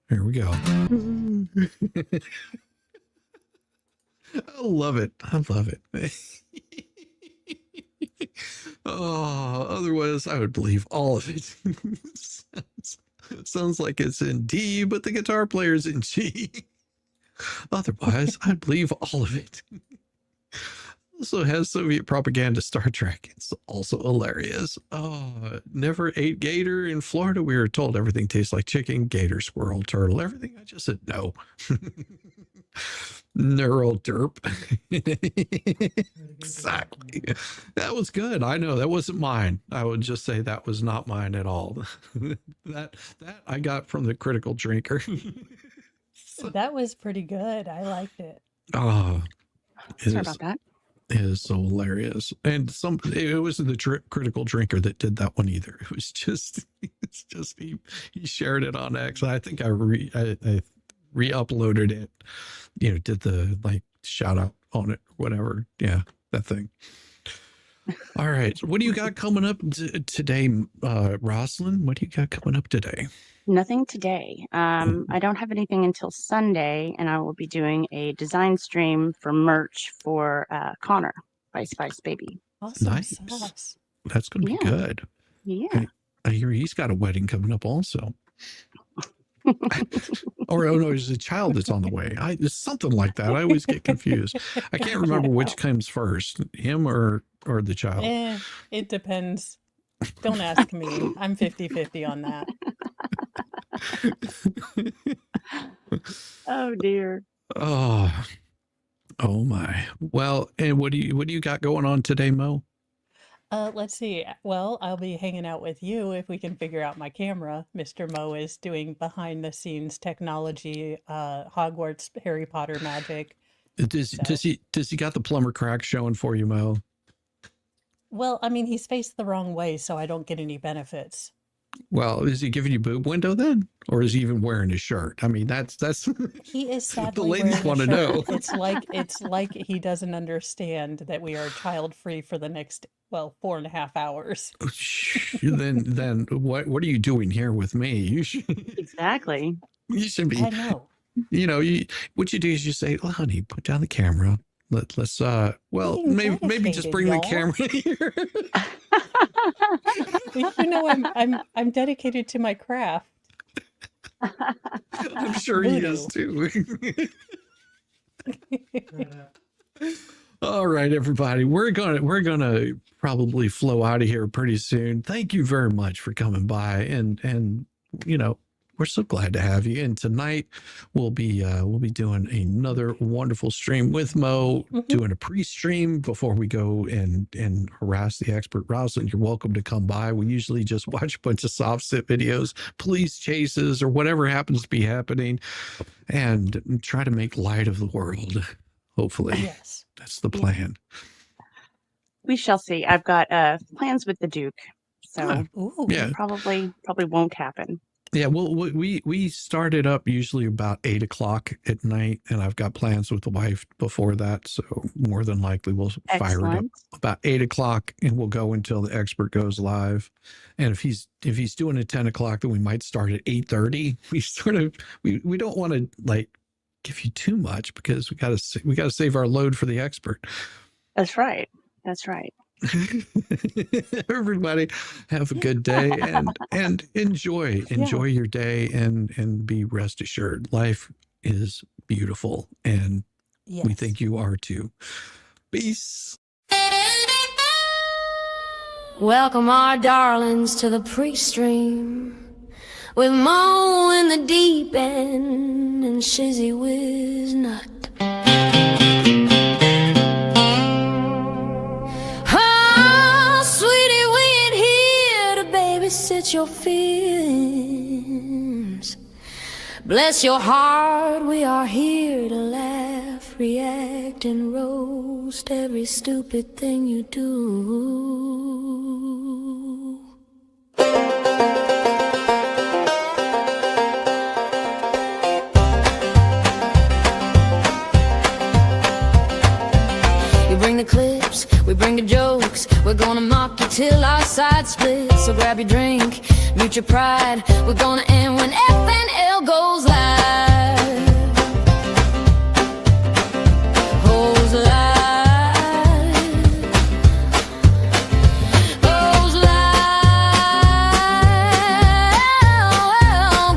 Here we go. I love it. I love it. Oh, otherwise I would believe all of it. Sounds like it's in D, but the guitar player's in G. Otherwise, I'd believe all of it. Also has Soviet propaganda Star Trek. It's also hilarious. Oh, never ate gator in Florida. We were told everything tastes like chicken, gator, squirrel, turtle, everything. I just said no. Neural derp. Exactly. That was good. I know that wasn't mine. I would just say that was not mine at all. that I got from the critical drinker. That was pretty good. I liked it. Oh, Sorry about that. it is so hilarious. And it wasn't the critical drinker that did that one either. It was just, he shared it on X. I think I re-uploaded it, did the like shout out on it, whatever. Yeah, that thing. All right. What do you got coming up today, Rosalind? What do you got coming up today? Nothing today. I don't have anything until Sunday, and I will be doing a design stream for merch for Connor by Spice Baby. Awesome Nice. sauce. That's going to be Yeah. good. Yeah. I hear he's got a wedding coming up also. Or oh no, there's a child that's on the way. It's something like that. I always get confused. I can't remember which comes first, him or the child. It depends. Don't ask me. I'm 50-50 on that. Oh dear. Oh my. Well, and what do you got going on today, Mo? Let's see. Well, I'll be hanging out with you if we can figure out my camera. Mr. Mo is doing behind the scenes technology, Hogwarts, Harry Potter magic. Does he got the plumber crack showing for you, Mo? Well, I mean, he's faced the wrong way, so I don't get any benefits. Well, is he giving you boob window then, or is he even wearing his shirt? I mean, that's He is sadly the ladies wearing a want to know. shirt. It's like he doesn't understand that we are child free for the next 4.5 hours. then what are you doing here with me? You should Exactly. be. I know. What you do is you say, "Well, honey, put down the camera. Let's Being maybe just dedicated, bring the y'all." camera here." I'm dedicated to my craft. I'm sure he is too. All right, everybody, we're gonna probably flow out of here pretty soon. Thank you very much for coming by, and we're so glad to have you. And tonight we'll be doing another wonderful stream with Mo, doing a pre-stream before we go and harass the expert. Rosalind, you're welcome to come by. We usually just watch a bunch of soft sit videos, police chases, or whatever happens to be happening, and try to make light of the world. Hopefully, Yes. that's the plan. We shall see. I've got plans with the Duke, so Ooh. Yeah. probably won't happen. Yeah, well, we started up usually about 8 o'clock at night, and I've got plans with the wife before that, so more than likely we'll fire it up Excellent. about 8 o'clock, and we'll go until the expert goes live. And if he's doing it 10 o'clock, then we might start at 8:30. We don't want to like give you too much because we gotta save our load for the expert. That's right. That's right. Everybody have a good day and enjoy your day and be rest assured life is beautiful, and we Yes. think you are too. Peace. Welcome our darlings to the pre-stream with Mo in the deep end and Shizzywhiznut. Oh, sweetie, we ain't here to babysit your feelings. Bless your heart, we are here to laugh, react, and roast every stupid thing you do. You bring the clips, we bring the jokes. We're gonna mock you till our sides split. So grab your drink, mute your pride. We're gonna end when FNL goes live. Goes live. Goes live.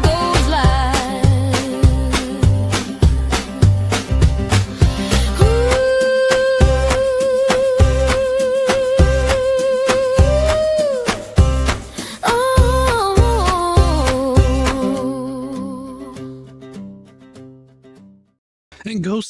Goes live. Ooh. and go